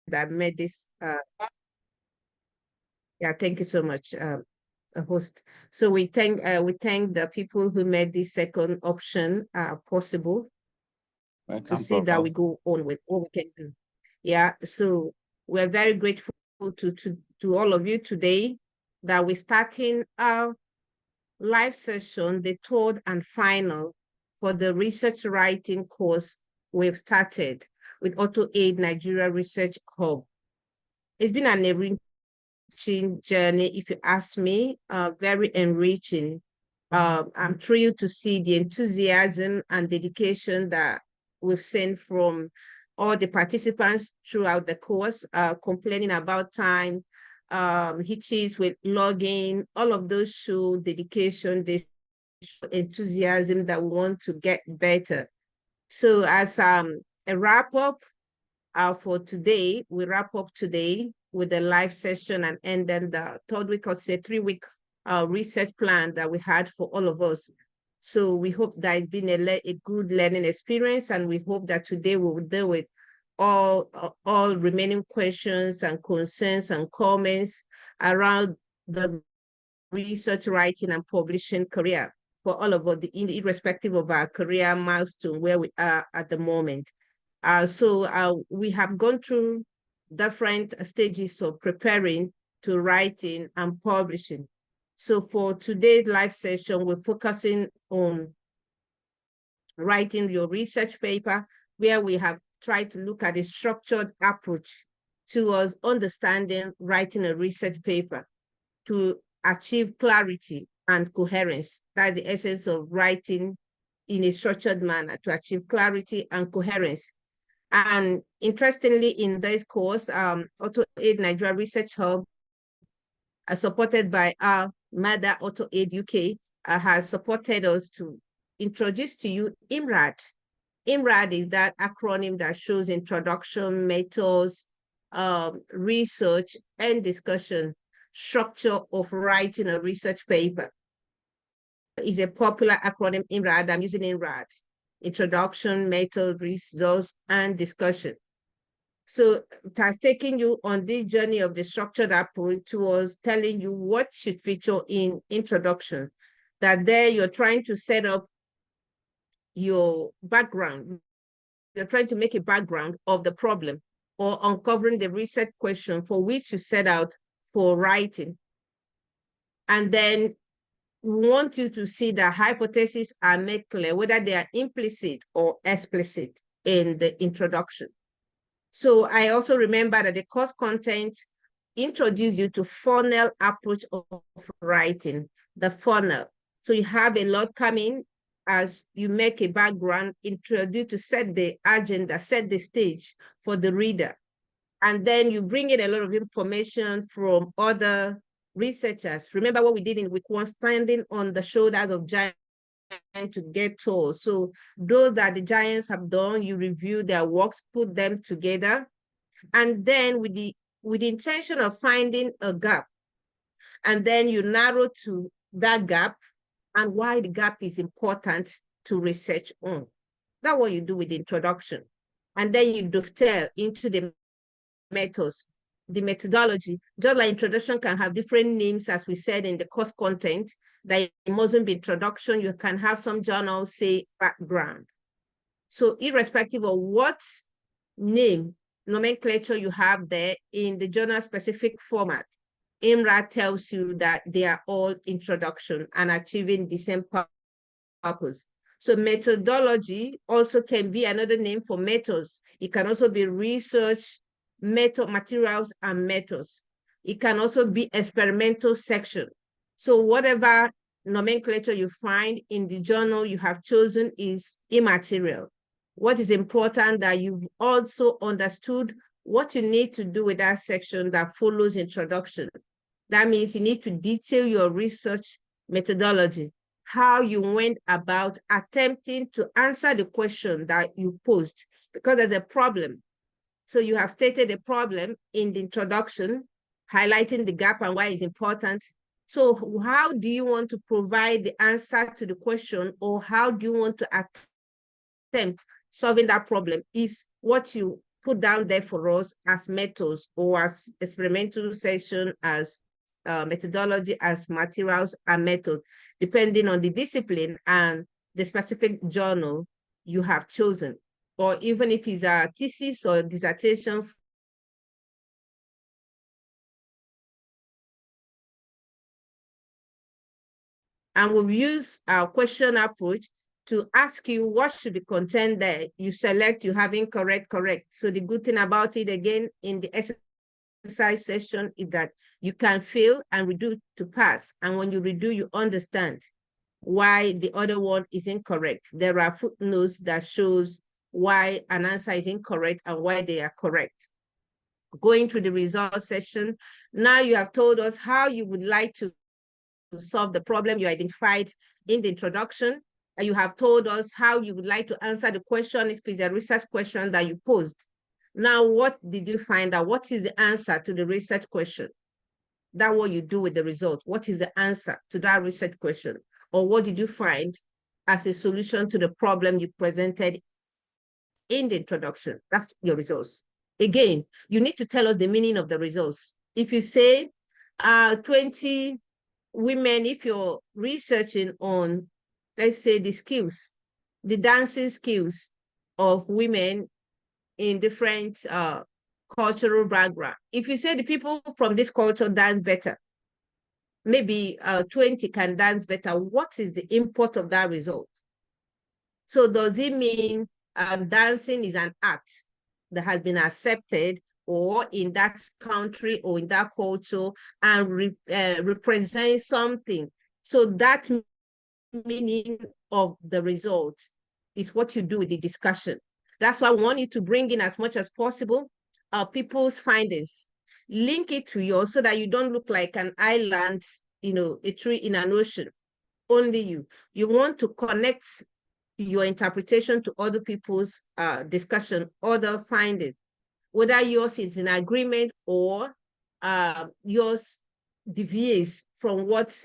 that made this. Yeah, thank you so much, host. So we thank the people who made this second option possible to see that we go on with what we can do. Yeah, so we're very grateful to all of you today that we're starting our live session, the third and final for the research writing course we've started with AutoAid Nigeria Research Hub. It's been an enriching journey, if you ask me, very enriching. I'm thrilled to see the enthusiasm and dedication that we've seen from all the participants throughout the course, complaining about time, hitches with logging, all of those show dedication, they show enthusiasm that we want to get better. So as a wrap up for today, we wrap up today with the live session and then the third week or say 3-week research plan that we had for all of us. So we hope that it's been a good learning experience, and we hope that today we will deal with all remaining questions and concerns and comments around the research writing and publishing career for all of us, irrespective of our career milestone where we are at the moment. So we have gone through different stages of preparing to writing and publishing. So for today's live session, we're focusing on writing your research paper, where we have tried to look at a structured approach towards understanding writing a research paper to achieve clarity and coherence. That's the essence of writing in a structured manner, to achieve clarity and coherence. And interestingly, in this course, AutoAid Nigeria Research Hub, supported by our mother AutoAid UK, has supported us to introduce to you IMRAD. IMRAD is that acronym that shows introduction, methods, research, and discussion structure of writing a research paper. It's a popular acronym, IMRAD. I'm using IMRAD. Introduction, method, resource, and discussion. So it has taken you on this journey of the structured approach towards telling you what should feature in introduction. That there you're trying to set up your background. You're trying to make a background of the problem or uncovering the research question for which you set out for writing. And then we want you to see that hypotheses are made clear, whether they are implicit or explicit in the introduction. So I also remember that the course content introduced you to funnel approach of writing, the funnel. So you have a lot coming as you make a background, introduce to set the agenda, set the stage for the reader. And then you bring in a lot of information from other researchers. Remember what we did in week 1, standing on the shoulders of giants to get tall. So those that the giants have done, you review their works, put them together, and then with the intention of finding a gap, and then you narrow to that gap and why the gap is important to research on. That's what you do with the introduction. And then you dovetail into the methods, the methodology. Just like introduction can have different names, as we said in the course content, that it mustn't be introduction. You can have some journals say background. So irrespective of what name, nomenclature you have there in the journal specific format, IMRAD tells you that they are all introduction and achieving the same purpose. So methodology also can be another name for methods. It can also be research, method, materials, and methods. It can also be experimental section. So whatever nomenclature you find in the journal you have chosen is immaterial. What is important that you've also understood what you need to do with that section that follows introduction. That means you need to detail your research methodology, how you went about attempting to answer the question that you posed, because there's a problem. So you have stated the problem in the introduction, highlighting the gap and why it's important. So how do you want to provide the answer to the question, or how do you want to attempt solving that problem is what you put down there for us as methods or as experimental session, as methodology, as materials and methods, depending on the discipline and the specific journal you have chosen, or even if it's a thesis or dissertation. And we'll use our question approach to ask you what should be contained there. You select, you have incorrect, correct. So the good thing about it, again, in the exercise session is that you can fail and redo to pass. And when you redo, you understand why the other one is incorrect. There are footnotes that shows why an answer is incorrect and why they are correct. Going through the result session, now you have told us how you would like to solve the problem you identified in the introduction, and you have told us how you would like to answer the question if it's a research question that you posed. Now, what did you find out? What is the answer to the research question? That's what you do with the result. What is the answer to that research question? Or what did you find as a solution to the problem you presented in the introduction? That's your results. Again, you need to tell us the meaning of the results. If you say 20 women, if you're researching on, let's say, the skills, the dancing skills of women in different cultural background. If you say the people from this culture dance better, maybe 20 can dance better, what is the import of that result? So does it mean dancing is an art that has been accepted or in that country or in that culture and represent something? So that meaning of the result is what you do with the discussion. That's why I want you to bring in as much as possible people's findings. Link it to yours so that you don't look like an island, a tree in an ocean, only you. You want to connect your interpretation to other people's discussion, other findings, whether yours is in agreement or yours deviates from what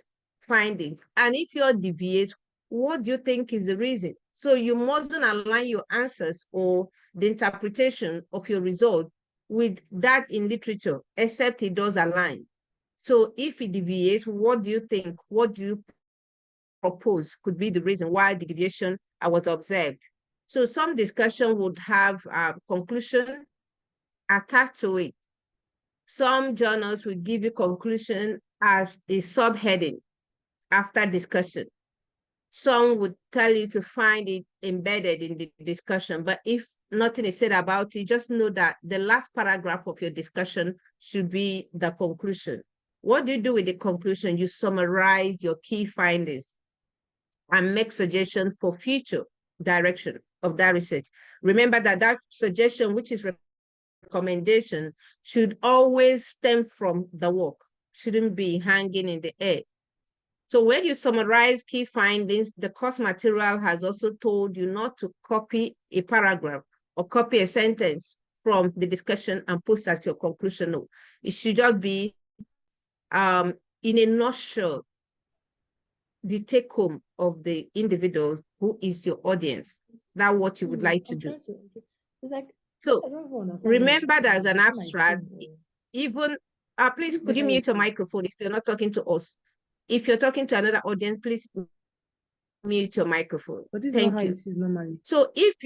findings. And if yours deviates, what do you think is the reason? So you mustn't align your answers or the interpretation of your result with that in literature, except it does align. So if it deviates, what do you think? What do you propose could be the reason why the deviation was observed? So some discussion would have a conclusion attached to it. Some journals will give you conclusion as a subheading after discussion. Some would tell you to find it embedded in the discussion, but if nothing is said about it, just know that the last paragraph of your discussion should be the conclusion. What do you do with the conclusion? You summarize your key findings and make suggestions for future direction of that research. Remember that that suggestion, which is recommendation, should always stem from the work, shouldn't be hanging in the air. So when you summarize key findings, the course material has also told you not to copy a paragraph or copy a sentence from the discussion and post as your conclusion. No, it should just be in a nutshell, the take home of the individual who is your audience. That's what you would like to do. It's like, so remember that as an abstract, even, please, could you mute your microphone if you're not talking to us? If you're talking to another audience, please mute your microphone. But this is not how it is normally. So if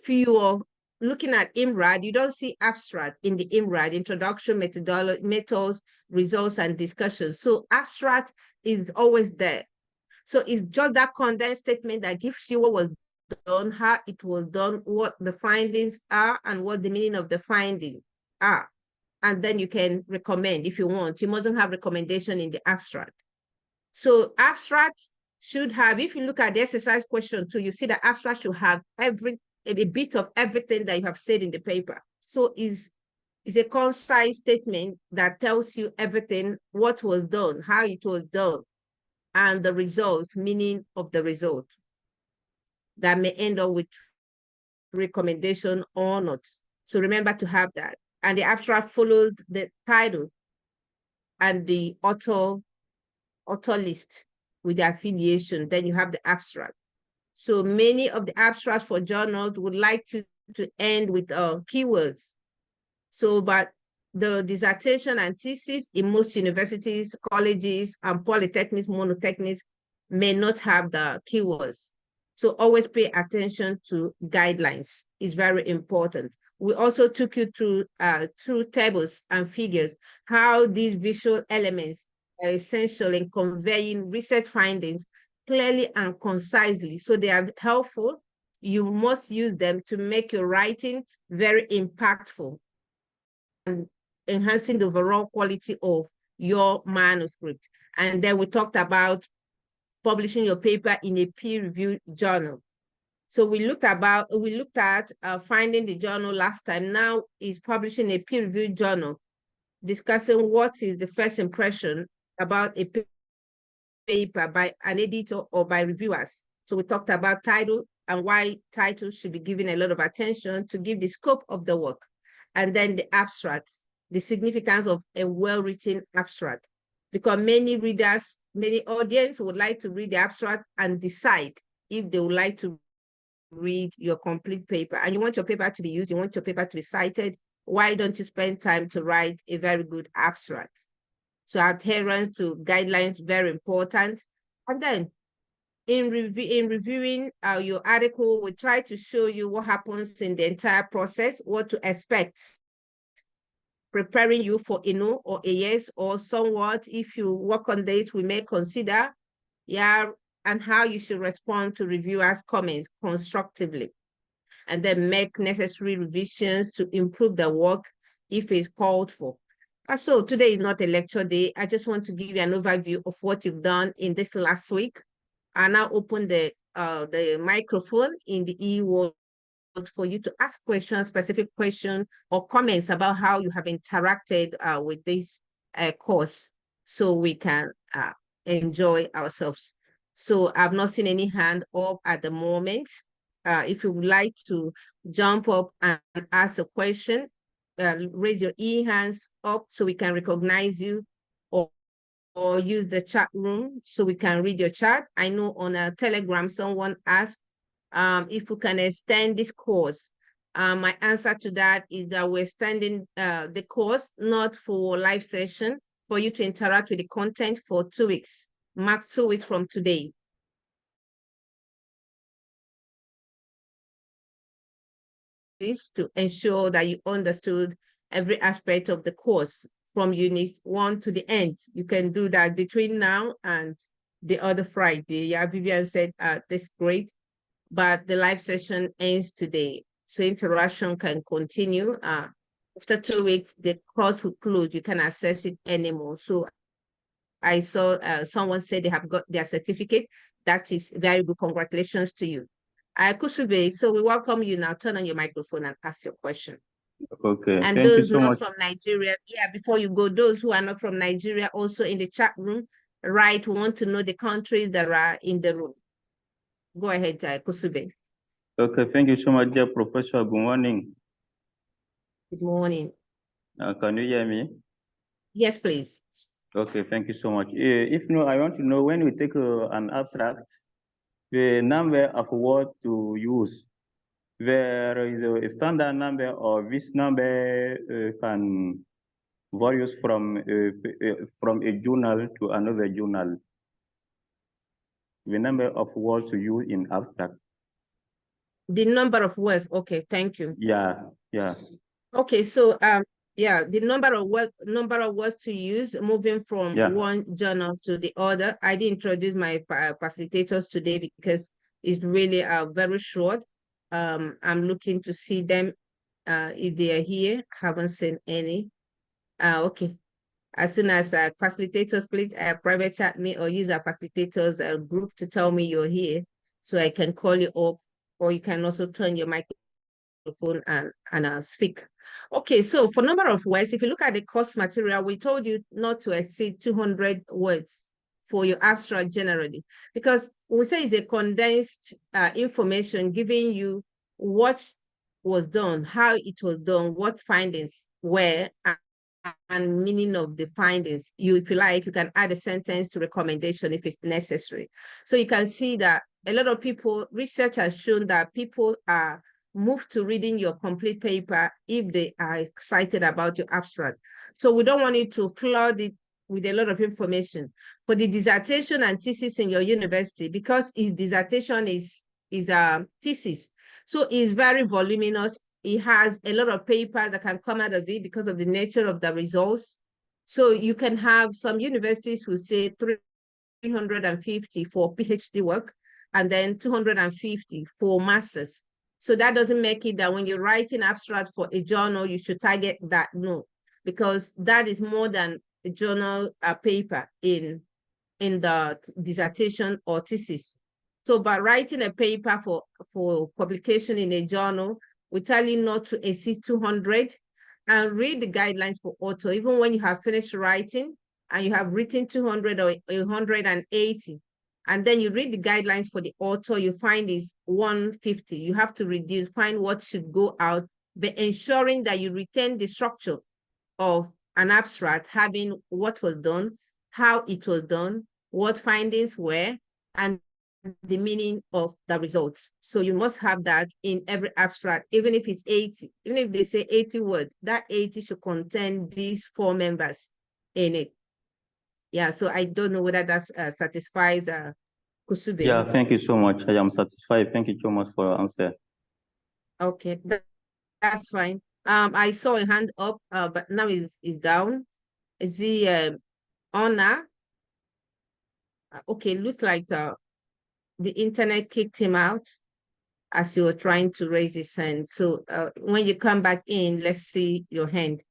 you're looking at IMRAD, you don't see abstract in the IMRAD, introduction, methodology, methods, results, and discussion. So abstract is always there. So it's just that condensed statement that gives you what was done, how it was done, what the findings are, and what the meaning of the findings are. And then you can recommend if you want. You mustn't have recommendation in the abstract. So abstract should have, if you look at the exercise question too, you see the abstract should have a bit of everything that you have said in the paper. So it's a concise statement that tells you everything, what was done, how it was done, and the result, meaning of the result. That may end up with recommendation or not. So remember to have that. And the abstract follows the title and the author list with the affiliation. Then you have the abstract. So many of the abstracts for journals would like you to end with keywords. So, but the dissertation and thesis in most universities, colleges, and polytechnics, monotechnics may not have the keywords. So always pay attention to guidelines. It's very important. We also took you through tables and figures, how these visual elements are essential in conveying research findings clearly and concisely. So they are helpful. You must use them to make your writing very impactful and enhancing the overall quality of your manuscript. And then we talked about publishing your paper in a peer-reviewed journal. So we looked at finding the journal last time. Now is publishing a peer-reviewed journal, discussing what is the first impression about a paper by an editor or by reviewers. So we talked about title and why titles should be given a lot of attention to give the scope of the work. And then the abstract, the significance of a well-written abstract. Because many readers, many audience would like to read the abstract and decide if they would like to read your complete paper. And you want your paper to be used, you want your paper to be cited. Why don't you spend time to write a very good abstract? So adherence to guidelines, very important. And then in reviewing your article, we try to show you what happens in the entire process, what to expect, preparing you for a no or a yes, or somewhat, if you work on this, we may consider, yeah, and how you should respond to reviewers' comments constructively. And then make necessary revisions to improve the work if it's called for. So today is not a lecture day. I just want to give you an overview of what you've done in this last week. I now open the microphone in the eWorld for you to ask questions, specific questions or comments about how you have interacted with this course so we can enjoy ourselves. So I've not seen any hand up at the moment. If you would like to jump up and ask a question, raise your hands up so we can recognize you, or use the chat room so we can read your chat. I know on a Telegram, someone asked if we can extend this course. My answer to that is that we're extending the course, not for live session, for you to interact with the content for 2 weeks, max 2 weeks from today. This to ensure that you understood every aspect of the course from unit 1 to the end. You can do that between now and the other Friday. Yeah, Vivian said that's great, but the live session ends today. So interaction can continue. After 2 weeks, the course will close. You can access it anymore. So I saw someone said they have got their certificate. That is very good. Congratulations to you. Kusube, so we welcome you now. Turn on your microphone and ask your question. Okay, and thank you those so not much. From Nigeria, yeah, before you go, those who are not from Nigeria, also in the chat room, right? We want to know the countries that are in the room. Go ahead, Kusube. Okay, thank you so much, dear Professor. Good morning. Good morning. Can you hear me? Yes, please. Okay, thank you so much. If no, I want to know when we take an abstract, the number of words to use. There is a standard number, or this number can vary from a journal to another journal. The number of words to use in abstract. The number of words. Okay, thank you. Yeah, yeah. Okay, so yeah, the number of words to use, moving from one journal to the other. I did introduce my facilitators today because it's really very short. I'm looking to see them if they are here. Haven't seen any. Okay. As soon as facilitators, please private chat me or use our facilitators group to tell me you're here so I can call you up, or you can also turn your microphone and speak. Okay, so for number of words, if you look at the course material, we told you not to exceed 200 words for your abstract generally, because we say it's a condensed information giving you what was done, how it was done, what findings were, and meaning of the findings. If you like, you can add a sentence to recommendation if it's necessary. So you can see that a lot of people, research has shown that people are moved to reading your complete paper if they are excited about your abstract. So we don't want you to flood it with a lot of information. For the dissertation and thesis in your university, because his dissertation is a thesis, so it's very voluminous. It has a lot of papers that can come out of it because of the nature of the results. So you can have some universities who say 350 for PhD work and then 250 for masters. So that doesn't make it that when you're writing abstract for a journal, you should target that. No, because that is more than a journal paper in the dissertation or thesis. So by writing a paper for publication in a journal, we tell you not to exceed 200 and read the guidelines for author. Even when you have finished writing and you have written 200 or 180, and then you read the guidelines for the author, you find is 150. You have to reduce, find what should go out, but ensuring that you retain the structure of an abstract, having what was done, how it was done, what findings were, and the meaning of the results. So you must have that in every abstract, even if it's 80, even if they say 80 words, that 80 should contain these 4 members in it. Yeah, so I don't know whether that satisfies Kusube. Yeah, thank you so much. I am satisfied. Thank you so much for your answer. Okay, that's fine. I saw a hand up, but now it's down. Is the honor? Okay, look like the internet kicked him out as you were trying to raise his hand. So when you come back in, let's see your hand.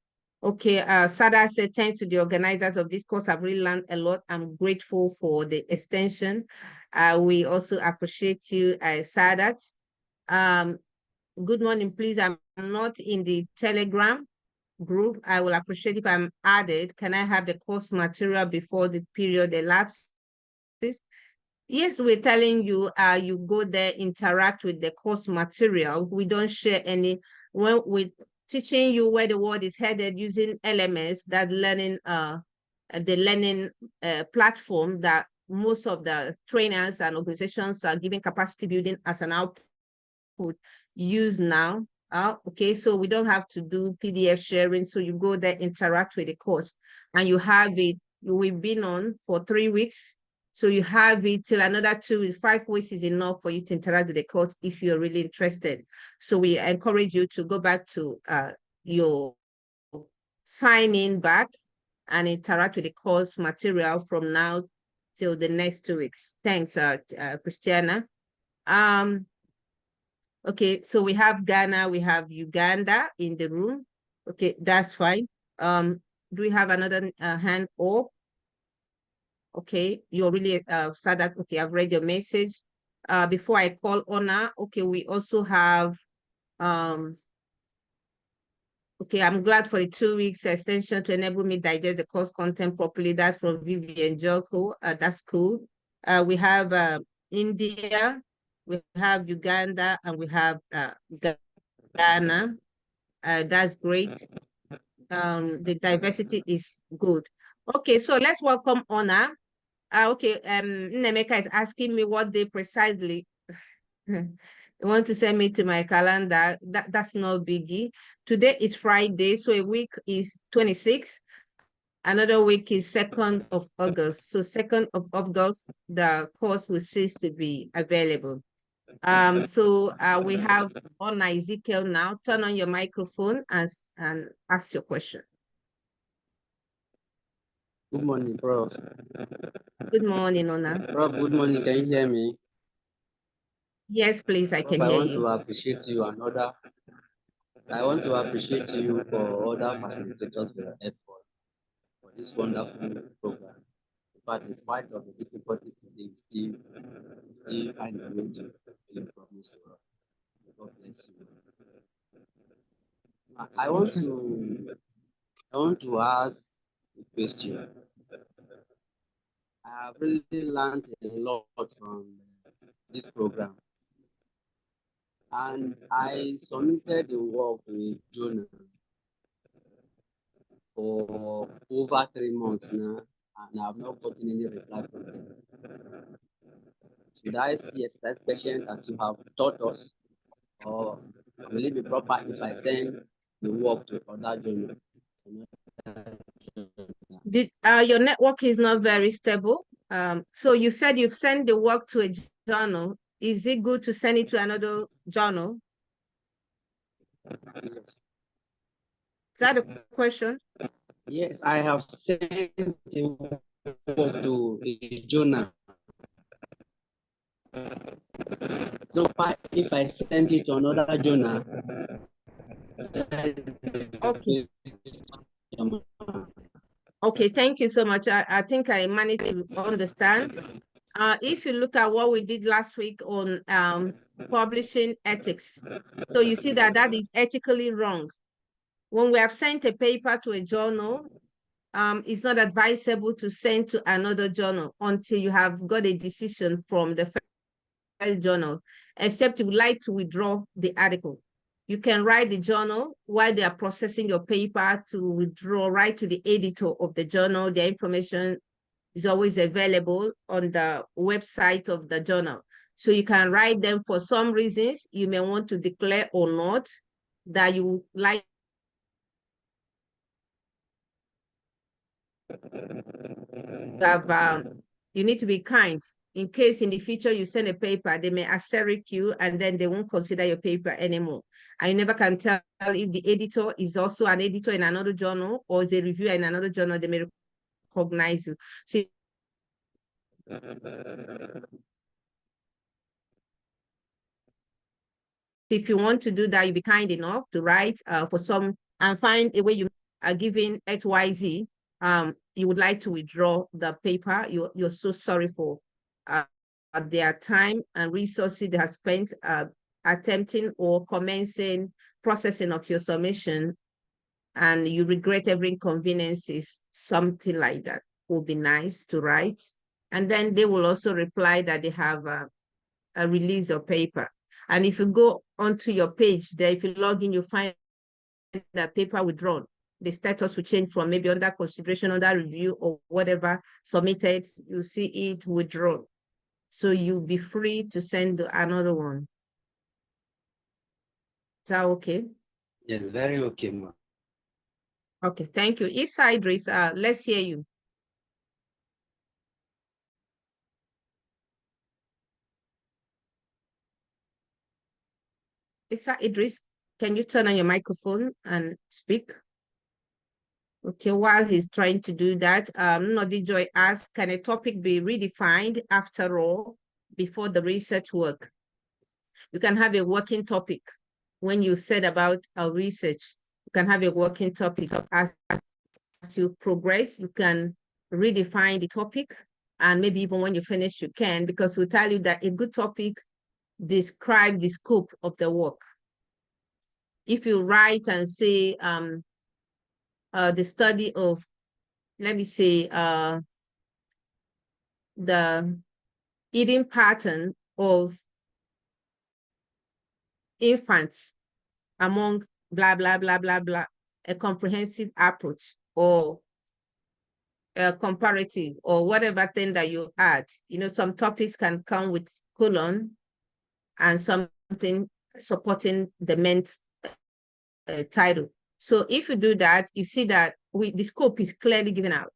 Okay, Sada said, thanks to the organizers of this course. I've really learned a lot. I'm grateful for the extension. We also appreciate you, Sadat. Good morning, please. I'm not in the Telegram group. I will appreciate if I'm added. Can I have the course material before the period elapses? Yes, we're telling you, you go there, interact with the course material. We don't share any, when we're teaching you where the world is headed using LMS, that learning, the learning platform that most of the trainers and organizations are giving capacity building as an output use now. Okay, so we don't have to do PDF sharing. So you go there, interact with the course, and you have it. We've been on for 3 weeks. So you have it till another 2 5 weeks is enough for you to interact with the course if you're really interested. So we encourage you to go back to your sign in back and interact with the course material from now till the next 2 weeks. Thanks, Christiana. Okay, so we have Ghana, we have Uganda in the room. Okay, that's fine. Do we have another hand up? Okay, you're really sad that, okay, I've read your message. Before I call Ona, okay, we also have, okay, I'm glad for the 2 weeks extension to enable me digest the course content properly. That's from Vivian Joko. That's cool. We have India, we have Uganda, and we have Ghana. That's great. The diversity is good. Okay, so let's welcome Ona. Okay, Nemeka is asking me what day precisely. You want to send me to my calendar. That's no biggie. Today is Friday, so a week is 26. Another week is 2nd of August. So 2nd of August, the course will cease to be available. So we have on Ezekiel now. Turn on your microphone and ask your question. Good morning, Prof. Good morning, Ona. Prof, good morning. Can you hear me? Yes, please, I can hear you. I want to appreciate you and other. I want to appreciate you for other facilitators for your effort for this wonderful program. But in spite of the difficulties today, still find a way to fulfill promise to us. God bless you. I want to ask a question. I have really learned a lot from this program. And I submitted the work with Jonah for over 3 months now, and I've not gotten any reply from them. should I still exercise patience as you have taught us, or will it be proper if I send the work to other journal? Your network is not very stable. So you said you've sent the work to a journal. Is it good to send it to another journal? Yes. Is that a question? Yes, I have sent the work to a journal. So if I send it to another journal, okay. Okay, thank you so much. I think I managed to understand. If you look at what we did last week on publishing ethics, so you see that that is ethically wrong. When we have sent a paper to a journal, it's not advisable to send to another journal until you have got a decision from the first journal, except you would like to withdraw the article. You can write the journal while they are processing your paper to withdraw, write to the editor of the journal. The information is always available on the website of the journal. So you can write them for some reasons you may want to declare or not that you like. You need to be kind. In case in the future you send a paper, they may asterisk you and then they won't consider your paper anymore. I never can tell if the editor is also an editor in another journal or is a reviewer in another journal, they may recognize you. So if you want to do that, you be kind enough to write for some and find a way you are giving XYZ. You would like to withdraw the paper. You're so sorry for their time and resources they have spent attempting or commencing processing of your submission, and you regret every inconveniences, something like that would be nice to write. And then they will also reply that they have a release of paper. And if you go onto your page there, if you log in, you find that paper withdrawn. The status will change from maybe under consideration, under review, or whatever submitted, you see it withdrawn. So you'll be free to send another one. Is that okay? Yes, very okay, ma. Okay, thank you. Issa Idris, let's hear you. Issa Idris, can you turn on your microphone and speak? Okay, while he's trying to do that, Nodi Joy asks, can a topic be redefined after all before the research work? You can have a working topic. When you said about our research, you can have a working topic. As you progress, you can redefine the topic. And maybe even when you finish, you can, because we'll tell you that a good topic describes the scope of the work. If you write and say the study of, let me say, the eating pattern of infants among blah, blah, blah, blah, blah, a comprehensive approach or a comparative or whatever thing that you add. You know, some topics can come with colon and something supporting the main title. So if you do that, you see that the scope is clearly given out.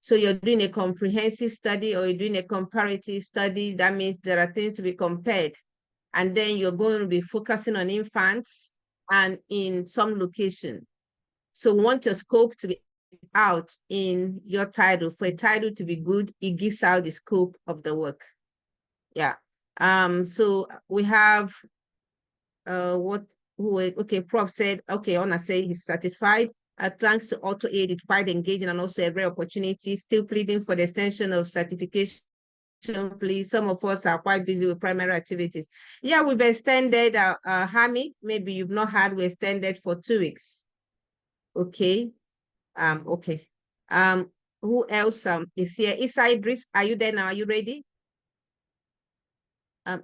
So you're doing a comprehensive study or you're doing a comparative study. That means there are things to be compared. And then you're going to be focusing on infants and in some location. So we want your scope to be out in your title. For a title to be good, it gives out the scope of the work. Yeah. So we have okay, Prof said, okay, Ona say he's satisfied. Thanks to AutoAid, it's quite engaging and also a rare opportunity. Still pleading for the extension of certification, please. Some of us are quite busy with primary activities. Yeah, we've extended Hamid. Maybe you've not had, we extended for 2 weeks. Okay. Okay. Who else is here? Issa Idris, are you there now? Are you ready?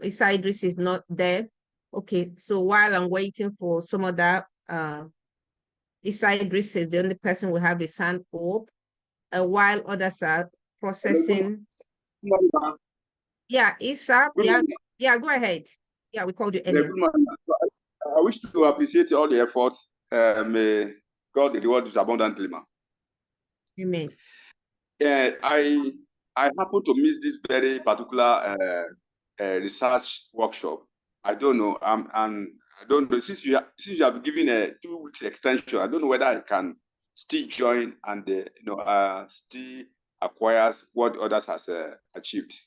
Issa Idris is not there. Okay, so while I'm waiting for some of that, Issa Idris is the only person we have his hand up, while others are processing. Yeah, Isa. Yeah, go ahead. Yeah, we called you earlier. I wish to appreciate all the efforts. May God reward you abundantly, ma. Amen. Yeah, I happen to miss this very particular research workshop. I don't know. And I don't know, since you have given a 2 weeks extension, I don't know whether I can still join and still acquire what others has achieved.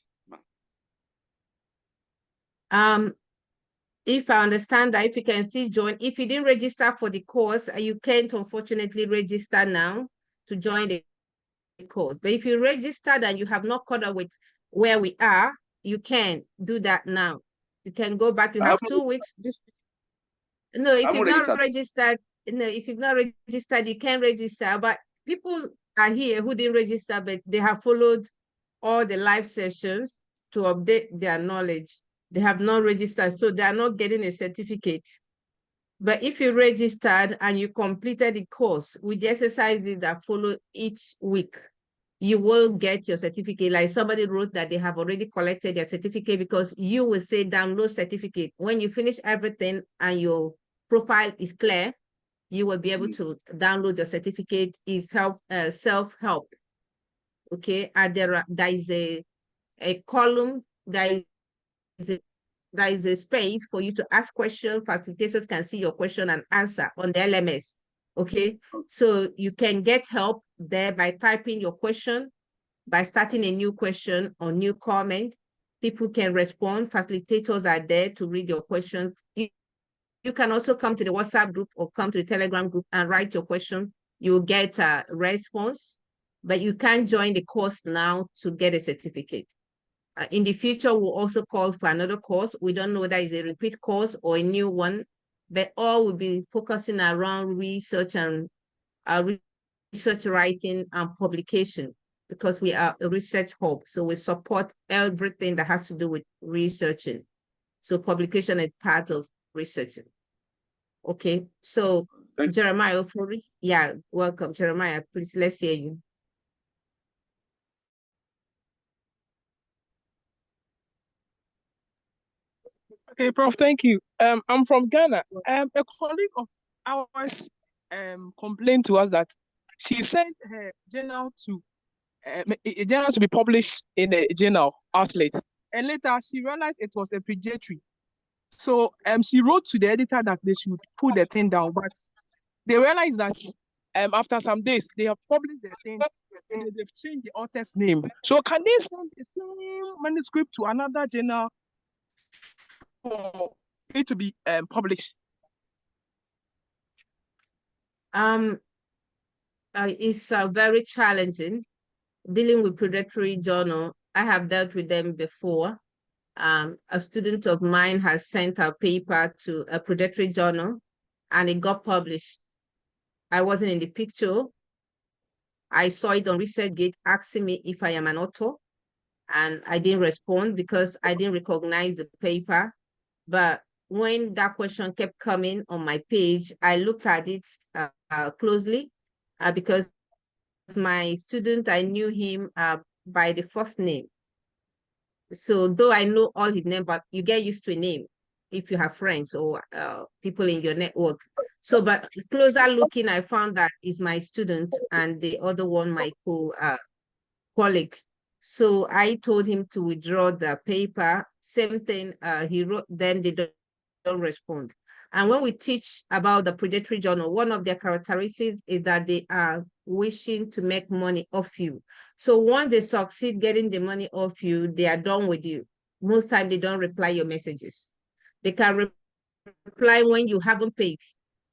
If I understand that, if you can still join, if you didn't register for the course, you can't unfortunately register now to join the course. But if you registered and you have not caught up with where we are, you can do that now. You can go back. You have 2 weeks. No, if you've not registered, if you've not registered, you can register. But people are here who didn't register, but they have followed all the live sessions to update their knowledge. They have not registered, so they are not getting a certificate. But if you registered and you completed the course with the exercises that follow each week, you will get your certificate. Like somebody wrote that they have already collected their certificate, because you will say download certificate. When you finish everything and your profile is clear, you will be able to download your certificate. Is self-help. Okay, and there is a column, there is a space for you to ask questions. Facilitators can see your question and answer on the LMS. Okay, so you can get help there by typing your question, by starting a new question or new comment. People can respond. Facilitators are there to read your questions. You can also come to the WhatsApp group or come to the Telegram group and write your question. You will get a response, but you can't join the course now to get a certificate. In the future, we'll also call for another course. We don't know whether it's a repeat course or a new one, but all will be focusing around research and research writing and publication, because we are a research hub. So we support everything that has to do with researching. So publication is part of researching. Okay, so Jeremiah Ofori, yeah, welcome. Jeremiah, please, let's hear you. Okay, Prof, thank you. I'm from Ghana. A colleague of ours complained to us that she sent her journal to a journal to be published in a journal outlet, and later she realized it was a predatory. So she wrote to the editor that they should put the thing down, but they realized that after some days they have published the thing and they've changed the author's name. So can they send the same manuscript to another journal for it to be published? It's very challenging dealing with predatory journal. I have dealt with them before. A student of mine has sent a paper to a predatory journal and it got published. I wasn't in the picture. I saw it on ResearchGate asking me if I am an author, and I didn't respond because I didn't recognize the paper. But when that question kept coming on my page, I looked at it closely because my student, I knew him by the first name. So though I know all his name, but you get used to a name if you have friends or people in your network. So, but closer looking, I found that is my student and the other one, my colleague. So I told him to withdraw the paper. Same thing, he wrote, then they don't respond. And when we teach about the predatory journal, one of their characteristics is that they are wishing to make money off you. So once they succeed getting the money off you, they are done with you. Most times they don't reply your messages. They can reply when you haven't paid.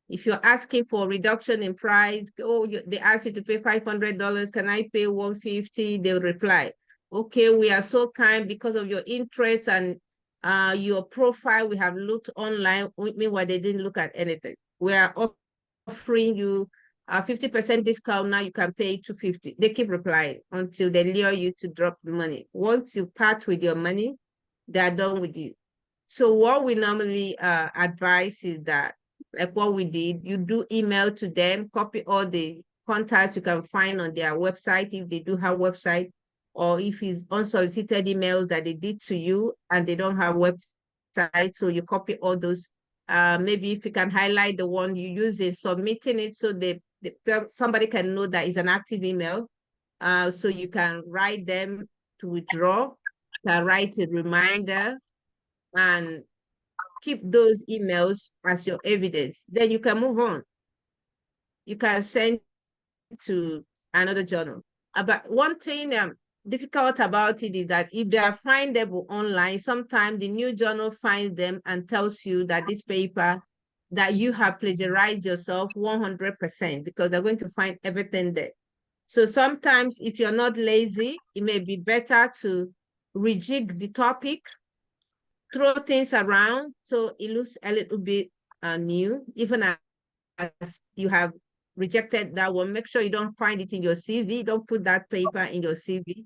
If you're asking for reduction in price, they ask you to pay $500, can I pay $150? They'll reply, okay, we are so kind because of your interest and your profile, we have looked online. Meanwhile, they didn't look at anything. We are offering you a 50% discount. Now you can pay $250. They keep replying until they lure you to drop the money. Once you part with your money, they are done with you. So what we normally advise is that, like what we did, you do email to them, copy all the contacts you can find on their website if they do have website, or if it's unsolicited emails that they did to you and they don't have website, so you copy all those. Maybe if you can highlight the one you use in submitting it, so somebody can know that it's an active email. So you can write them to withdraw, you can write a reminder, and keep those emails as your evidence. Then you can move on. You can send to another journal. But one thing difficult about it is that if they are findable online, sometimes the new journal finds them and tells you that this paper that you have plagiarized yourself 100%, because they're going to find everything there. So sometimes if you're not lazy, it may be better to rejig the topic, throw things around so it looks a little bit new, even as you have rejected that one. Make sure you don't find it in your CV. Don't put that paper in your CV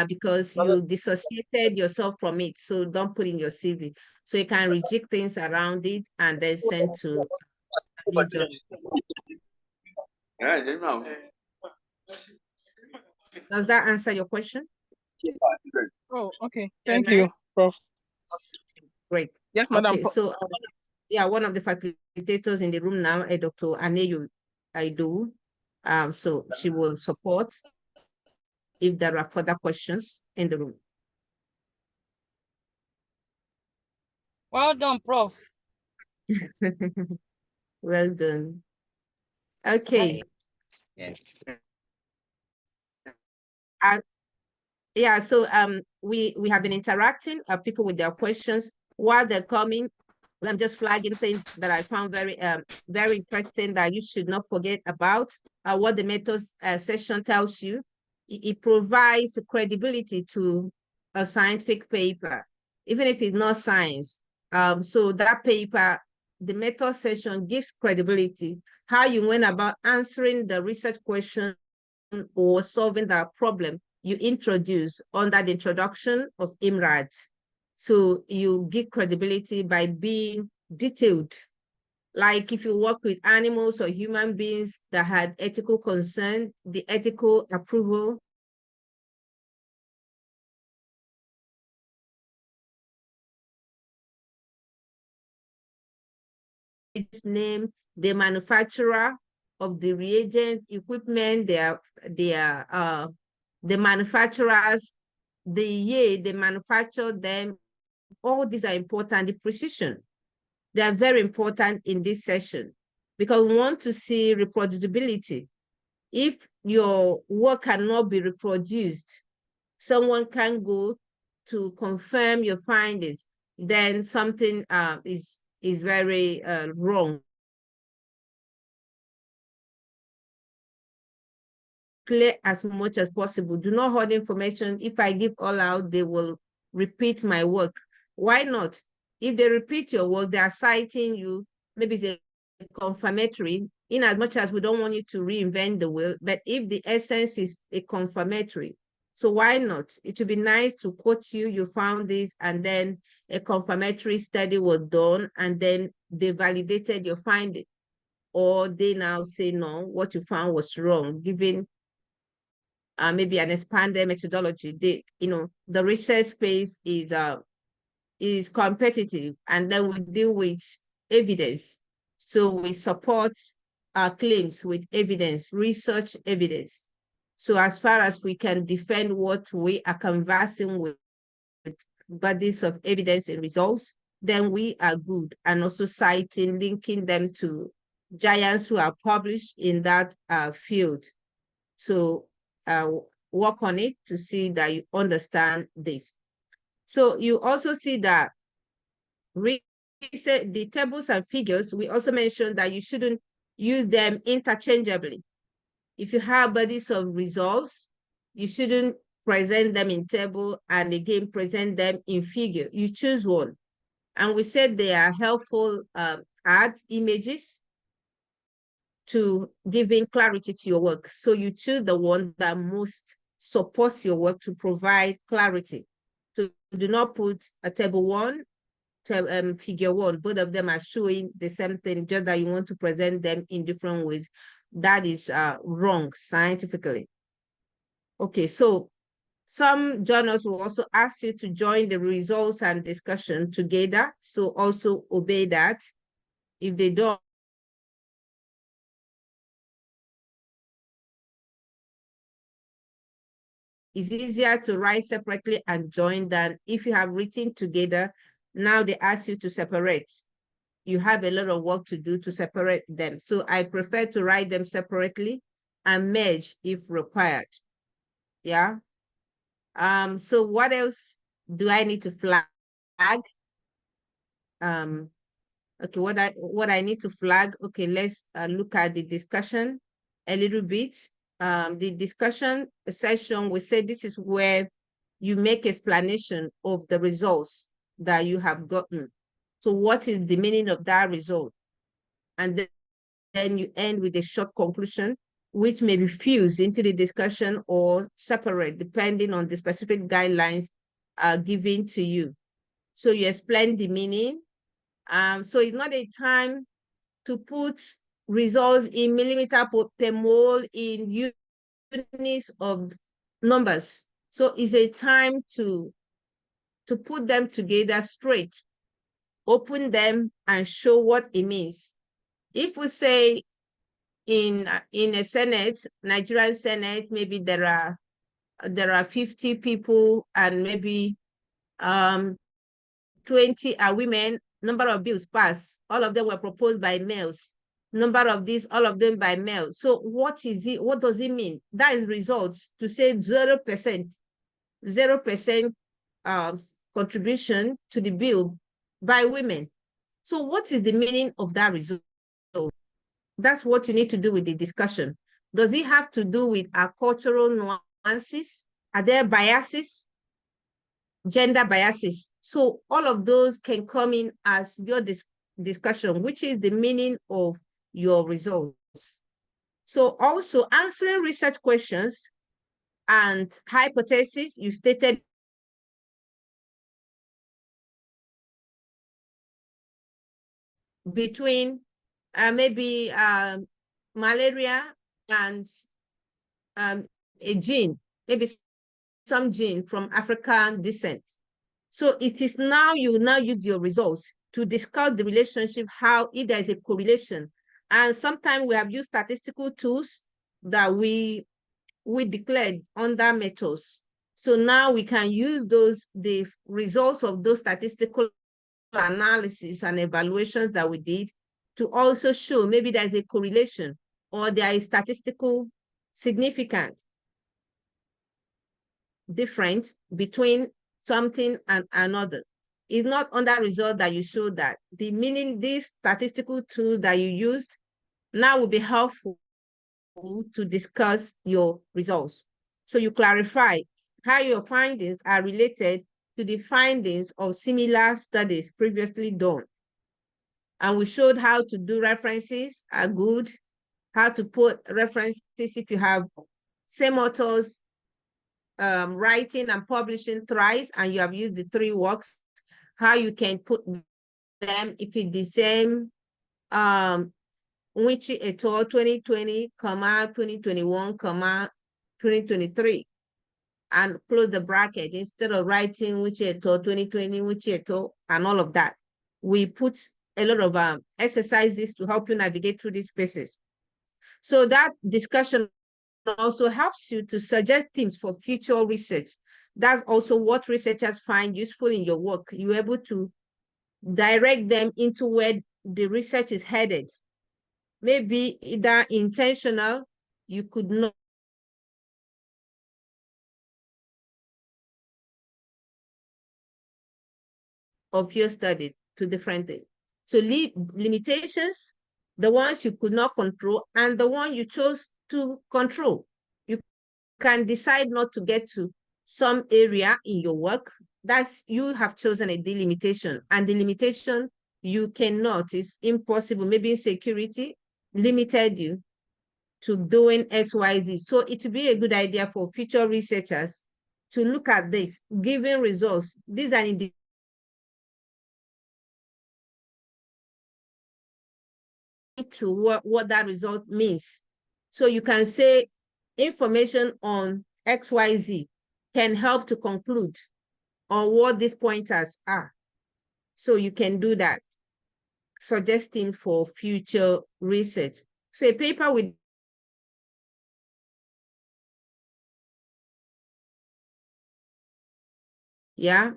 because you dissociated yourself from it. So don't put in your CV. So you can reject things around it and then send to new job. Does that answer your question? Oh, okay. Thank you, Prof. Great. Yes, Madam. Okay, so yeah, one of the facilitators in the room now, Dr. Aneyu Aidu. So she will support if there are further questions in the room. Well done, Prof. Well done. Okay. Yes. Yeah, so we have been interacting people with their questions while they're coming. I'm just flagging things that I found very interesting that you should not forget about. What the methods session tells you. It provides credibility to a scientific paper, even if it's not science. So that paper, the method session gives credibility, how you went about answering the research question or solving that problem you introduce under the introduction of IMRAD. So you give credibility by being detailed. Like if you work with animals or human beings that had ethical concern, the ethical approval, its name, the manufacturer of the reagent, equipment, the manufacturers, the year they manufacture them, all these are important. The precision, they are very important in this session because we want to see reproducibility. If your work cannot be reproduced, someone can go to confirm your findings, then something is very wrong. Clear as much as possible. Do not hold information. If I give all out, they will repeat my work. Why not? If they repeat your work, they are citing you, maybe it's a confirmatory, in as much as we don't want you to reinvent the wheel, but if the essence is a confirmatory, so why not? It would be nice to quote you, you found this, and then a confirmatory study was done, and then they validated your finding. Or they now say, no, what you found was wrong, given maybe an expanded methodology. The research space is competitive, and then we deal with evidence. So we support our claims with evidence, research evidence. So as far as we can defend what we are conversing with bodies of evidence and results, then we are good. And also citing, linking them to giants who are published in that field. So work on it to see that you understand this. So you also see that the tables and figures, we also mentioned that you shouldn't use them interchangeably. If you have bodies of results, you shouldn't present them in table and again present them in figure. You choose one. And we said they are helpful add images to giving clarity to your work. So you choose the one that most supports your work to provide clarity. So do not put a table one, figure one. Both of them are showing the same thing, just that you want to present them in different ways. That is wrong scientifically. Okay, so Some journals will also ask you to join the results and discussion together. So also obey that. If they don't, it's easier to write separately and join than if you have written together. Now they ask you to separate. You have a lot of work to do to separate them. So I prefer to write them separately and merge if required. Yeah. So what else do I need to flag? Okay, what I need to flag. Okay, let's look at the discussion a little bit. The discussion session, we say this is where you make explanation of the results that you have gotten. So what is the meaning of that result? And then you end with a short conclusion, which may be fused into the discussion or separate depending on the specific guidelines given to you. So you explain the meaning. So it's not a time to put results in millimeter per mole in units of numbers. So it's a time to put them together straight, open them and show what it means. If we say in a Senate, Nigerian Senate, maybe there are 50 people and maybe 20 are women, number of bills passed, all of them were proposed by males. Number of these, all of them by male. So what is it? What does it mean? That is results to say 0%, 0% contribution to the bill by women. So what is the meaning of that result? That's what you need to do with the discussion. Does it have to do with our cultural nuances? Are there biases? Gender biases? So all of those can come in as your discussion, which is the meaning of your results. So also answering research questions and hypotheses you stated between maybe malaria and a gene, maybe some gene from African descent. So it is now you now use your results to discuss the relationship, how if there is a correlation. And sometimes we have used statistical tools that we declared under methods. So now we can use the results of those statistical analysis and evaluations that we did to also show maybe there's a correlation or there is statistical significance difference between something and another. It's not under result that you show that. The meaning, this statistical tool that you used now will be helpful to discuss your results. So you clarify how your findings are related to the findings of similar studies previously done. And we showed how to do references are good, how to put references if you have same authors writing and publishing thrice and you have used the 3 works, how you can put them if it's the same Nwichi et al. 2020, 2021, 2023, and close the bracket instead of writing Nwichi et al. 2020, Nwichi et al. And all of that. We put a lot of exercises to help you navigate through these spaces. So that discussion also helps you to suggest themes for future research. That's also what researchers find useful in your work. You're able to direct them into where the research is headed. Maybe either intentional, you could not of your study to different things. So limitations, the ones you could not control and the one you chose to control. You can decide not to get to some area in your work. That's you have chosen a delimitation, and the limitation you cannot, is impossible. Maybe insecurity limited you to doing XYZ. So it would be a good idea for future researchers to look at this, given results. These are to what that result means. So you can say information on XYZ can help to conclude on what these pointers are. So you can do that, suggesting for future research. So a paper with yeah.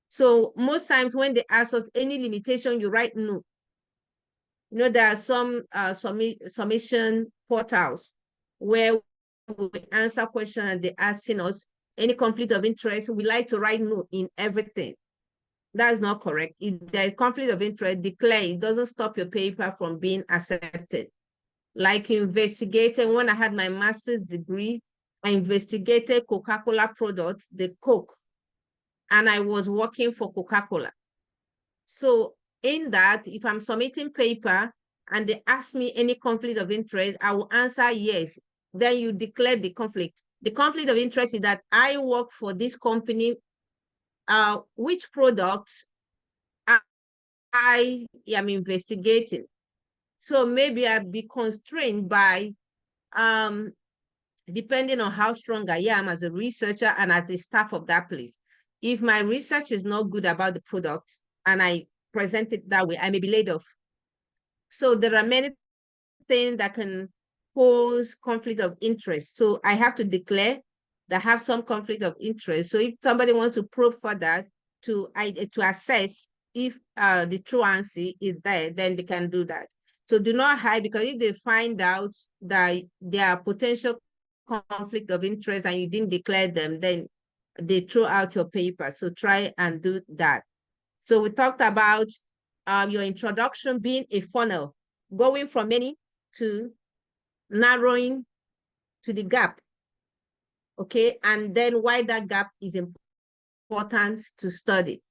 So most times when they ask us any limitation, you write no. You know, there are some submission portals where we answer questions and they asking us any conflict of interest. We like to write no in everything. That's not correct. If there's conflict of interest, declare. It doesn't stop your paper from being accepted. Like investigating, when I had my master's degree, I investigated Coca-Cola products, the Coke, and I was working for Coca-Cola. So in that, if I'm submitting paper and they ask me any conflict of interest, I will answer yes. Then you declare the conflict. The conflict of interest is that I work for this company, which products I am investigating. So maybe I'll be constrained by, depending on how strong I am as a researcher and as a staff of that place. If my research is not good about the product and I present it that way, I may be laid off. So there are many things that can pose conflict of interest. So I have to declare that I have some conflict of interest. So if somebody wants to probe for that to assess if the truancy is there, then they can do that. So do not hide, because if they find out that there are potential conflict of interest and you didn't declare them, then they throw out your paper. So try and do that. So we talked about your introduction being a funnel, going from many to narrowing to the gap. Okay, and then why that gap is important to study.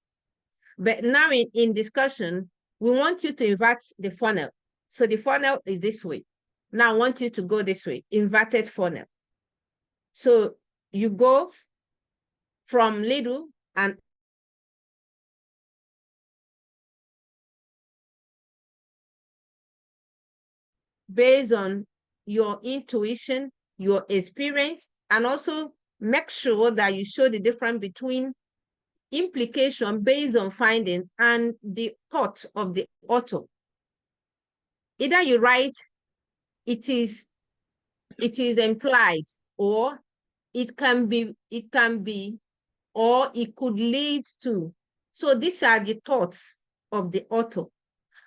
But now in discussion, we want you to invert the funnel. So the funnel is this way. Now I want you to go this way, inverted funnel. So you go from little and based on your intuition, your experience, and also make sure that you show the difference between implication based on finding and the thought of the author. Either you write, it is implied, or it can be, or it could lead to. So these are the thoughts of the author,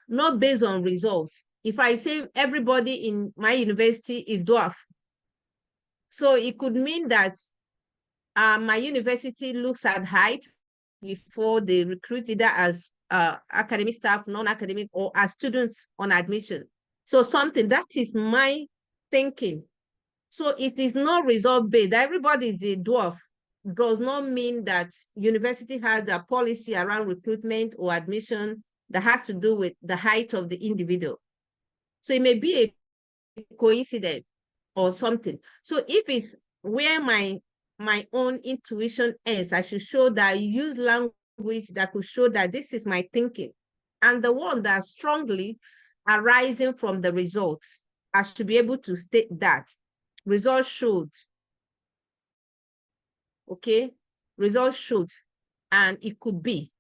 not based on results. If I say everybody in my university is dwarf, so it could mean that my university looks at height before they recruit, either as academic staff, non-academic, or as students on admission. So something that is my thinking. So it is not result-based. Everybody is a dwarf does not mean that university has a policy around recruitment or admission that has to do with the height of the individual. So it may be a coincidence or something. So if it's where my own intuition is, I should show that I use language that could show that this is my thinking. And the one that strongly arising from the results, I should be able to state that. Results showed. Okay? Results showed. And it could be.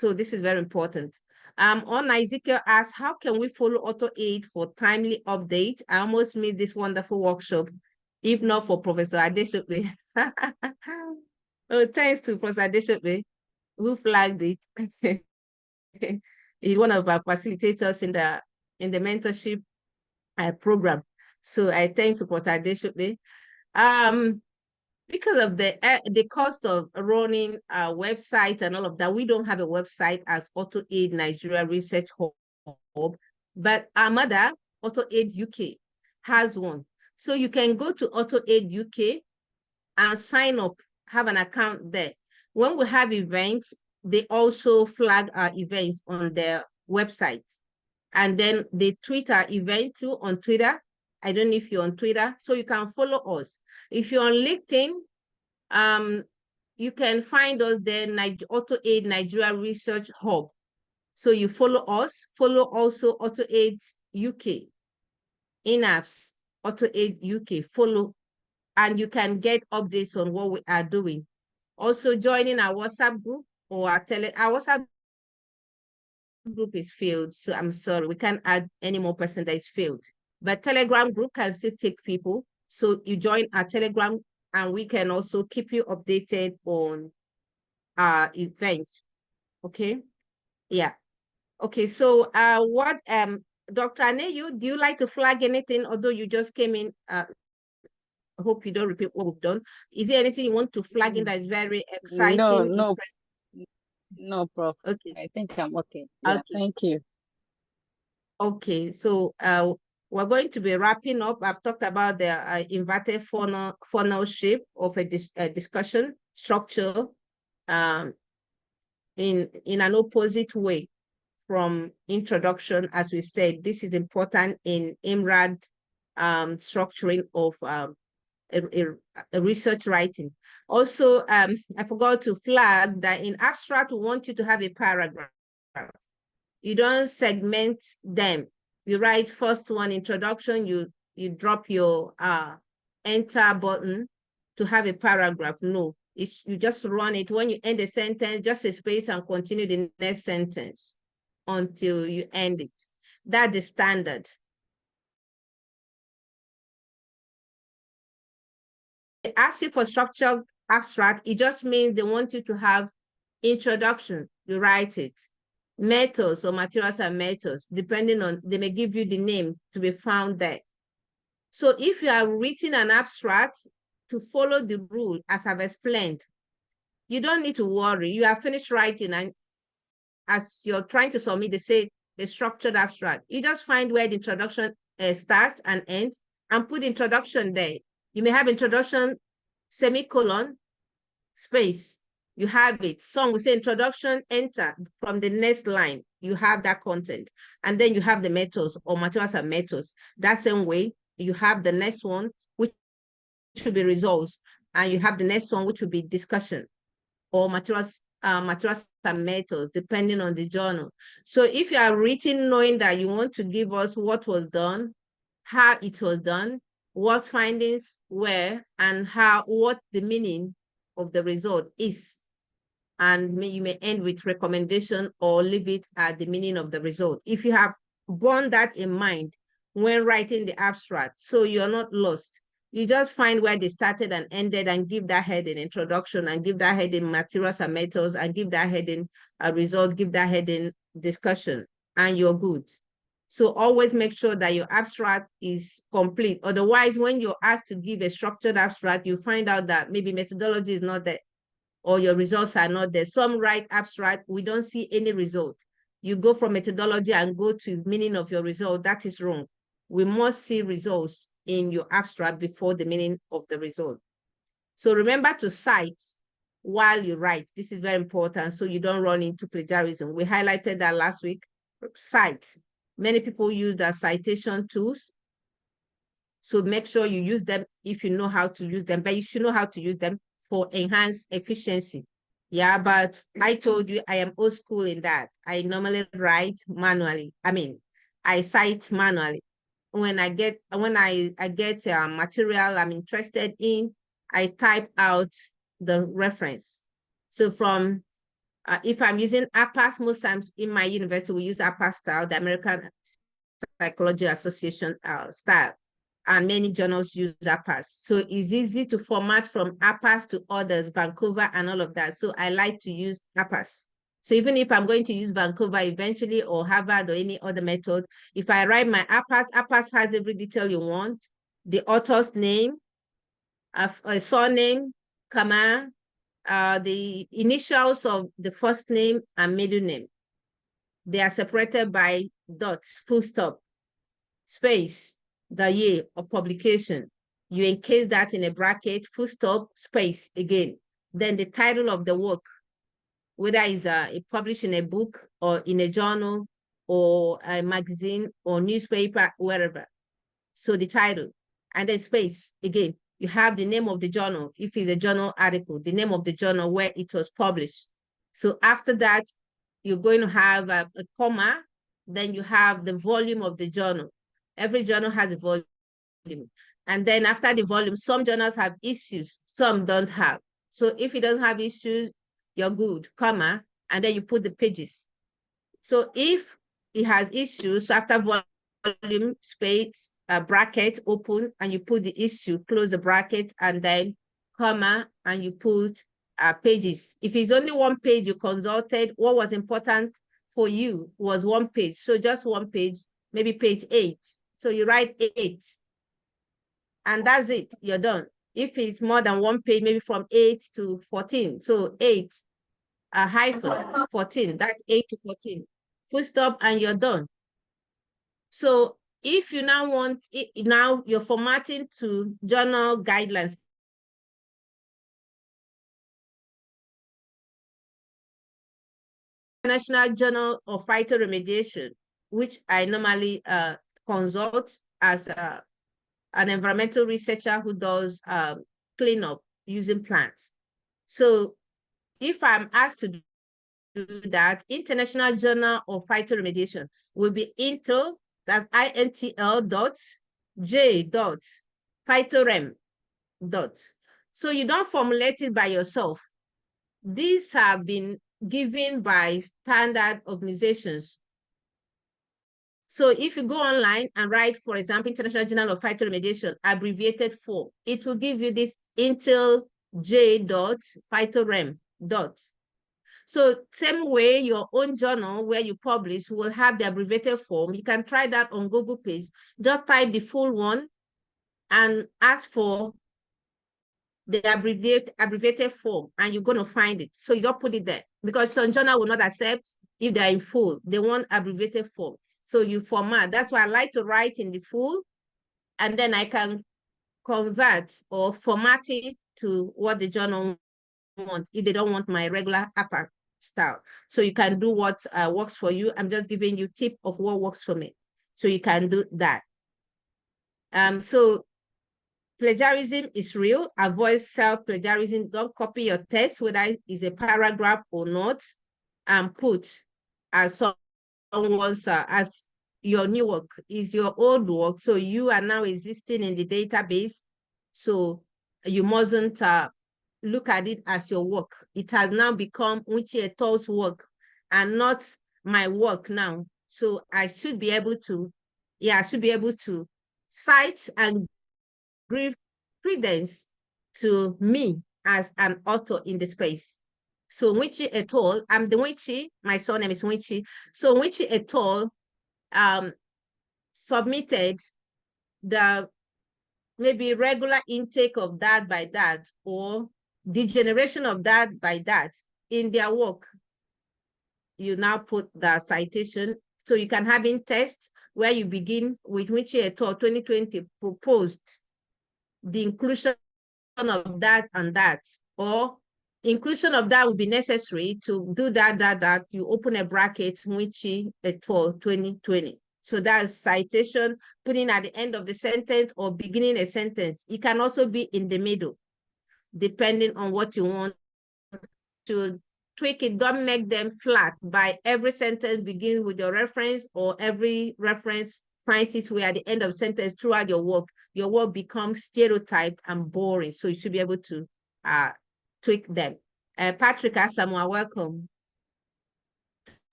So this is very important. On Ezekiel asks, how can we follow AuthorAid for timely update? I almost made this wonderful workshop, if not for Professor Adeshope. Oh, thanks to Professor Adeshope, who flagged it. He's one of our facilitators in the mentorship program. So I thanks to Professor Adeshope. Because of the cost of running a website and all of that, we don't have a website as AuthorAid Nigeria Research Hub, but our mother, AuthorAid UK, has one. So you can go to AuthorAid UK and sign up, have an account there. When we have events, they also flag our events on their website. And then they tweet our event too on Twitter. I don't know if you're on Twitter, so you can follow us. If you're on LinkedIn, you can find us there, AuthorAid Nigeria Research Hub. So you follow us, follow also AuthorAid UK, in-apps, AuthorAid UK, follow and you can get updates on what we are doing. Also joining our WhatsApp group or our WhatsApp group is filled, so I'm sorry, we can't add any more person that is filled. But Telegram group can still take people. So you join our Telegram and we can also keep you updated on our events. Okay. Yeah. Okay. So what Dr. Aneyu, do you like to flag anything, although you just came in? I hope you don't repeat what we've done. Is there anything you want to flag in that is very exciting? No, Prof. Okay. I think I'm okay. Yeah, okay. Thank you. Okay, so we're going to be wrapping up. I've talked about the inverted funnel shape of a discussion structure in an opposite way from introduction. As we said, this is important in IMRAD structuring of a research writing. Also, I forgot to flag that in abstract, we want you to have a paragraph. You don't segment them. You write first one, introduction, you drop your enter button to have a paragraph. No, you just run it. When you end a sentence, just a space and continue the next sentence until you end it. That's the standard. They ask you for structured abstract, it just means they want you to have introduction. You write it. Methods or materials and methods, depending on, they may give you the name to be found there. So if you are written an abstract to follow the rule, as I've explained, you don't need to worry. You are finished writing, and as you're trying to submit, they say the structured abstract. You just find where the introduction starts and ends and put introduction there. You may have introduction, semicolon, space. You have it. Some will say introduction, enter from the next line. You have that content. And then you have the methods or materials and methods. That same way, you have the next one, which should be results. And you have the next one, which will be discussion or materials and methods, depending on the journal. So if you are written knowing that you want to give us what was done, how it was done, what findings were, and what the meaning of the result is. And you may end with recommendation or leave it at the meaning of the result. If you have borne that in mind when writing the abstract, so you're not lost, you just find where they started and ended and give that heading introduction and give that heading materials and methods and give that heading a result, give that heading discussion, and you're good. So always make sure that your abstract is complete. Otherwise, when you're asked to give a structured abstract, you find out that maybe methodology is not there or your results are not there. Some write abstract, we don't see any result. You go from methodology and go to meaning of your result. That is wrong. We must see results in your abstract before the meaning of the result. So remember to cite while you write. This is very important so you don't run into plagiarism. We highlighted that last week. Cite. Many people use the citation tools. So make sure you use them if you know how to use them, but you should know how to use them for enhanced efficiency. Yeah, but I told you I am old school in that. I normally write manually. I cite manually. When I get material I'm interested in, I type out the reference. So from if I'm using APAS, most times in my university we use APAS style, the American Psychology Association style. And many journals use APAS. So it's easy to format from APAS to others, Vancouver and all of that. So I like to use APAS. So even if I'm going to use Vancouver eventually or Harvard or any other method, if I write my APAS, APAS has every detail you want, the author's name, a surname, comma, the initials of the first name and middle name. They are separated by dots, full stop, space, the year of publication. You encase that in a bracket, full stop, space again. Then the title of the work, whether it's published in a book or in a journal or a magazine or newspaper, wherever. So the title and then space again. You have the name of the journal. If it's a journal article, the name of the journal where it was published. So after that, you're going to have a comma. Then you have the volume of the journal. Every journal has a volume. And then after the volume, some journals have issues, some don't have. So if it doesn't have issues, you're good, comma, and then you put the pages. So if it has issues, so after volume, space, bracket, open, and you put the issue, close the bracket, and then comma, and you put pages. If it's only one page you consulted, what was important for you was one page. So just one page, maybe page 8. So you write 8. And that's it, you're done. If it's more than one page, maybe from 8 to 14. So 8, a hyphen, 14, that's 8 to 14. Full stop, and you're done. So if you now want it, now you're formatting to journal guidelines. National Journal of Phytoremediation, which I normally consult as an environmental researcher who does cleanup using plants. So if I'm asked to do that, International Journal of Phytoremediation will be INTL, that's INTL dot J dot phytorem dot. So you don't formulate it by yourself. These have been given by standard organizations. So if you go online and write, for example, International Journal of Phytoremediation, abbreviated form, it will give you this INTL J dot phytorem dot. So same way, your own journal where you publish will have the abbreviated form. You can try that on Google page. Just type the full one and ask for the abbreviated form, and you're going to find it. So you don't put it there, because some journal will not accept if they're in full. They want abbreviated form. So you format. That's why I like to write in the full, and then I can convert or format it to what the journal wants if they don't want my regular upper style. So you can do what works for you. I'm just giving you tip of what works for me. So you can do that. So plagiarism is real. Avoid self-plagiarism. Don't copy your text, whether it's a paragraph or not, and put as someone's as your new work is your old work. So you are now existing in the database. So you mustn't look at it as your work. It has now become Uche et al.'s work and not my work now. So I should be able to, cite and give credence to me as an author in the space. So Nwichi et al., I'm the Nwichi, my surname is Nwichi. So Nwichi et al. Submitted the maybe regular intake of that by that, or the generation of that by that in their work. You now put the citation. So you can have in test where you begin with Nwichi et al. 2020 proposed the inclusion of that and that, or inclusion of that would be necessary to do that, you open a bracket, Nwichi et al. 2020. So that's citation, putting at the end of the sentence or beginning a sentence. It can also be in the middle, depending on what you want to tweak it. Don't make them flat by every sentence begin with your reference, or every reference finds its way at the end of the sentence throughout your work becomes stereotyped and boring. So you should be able to tweak them. Patrick Asamoah, welcome.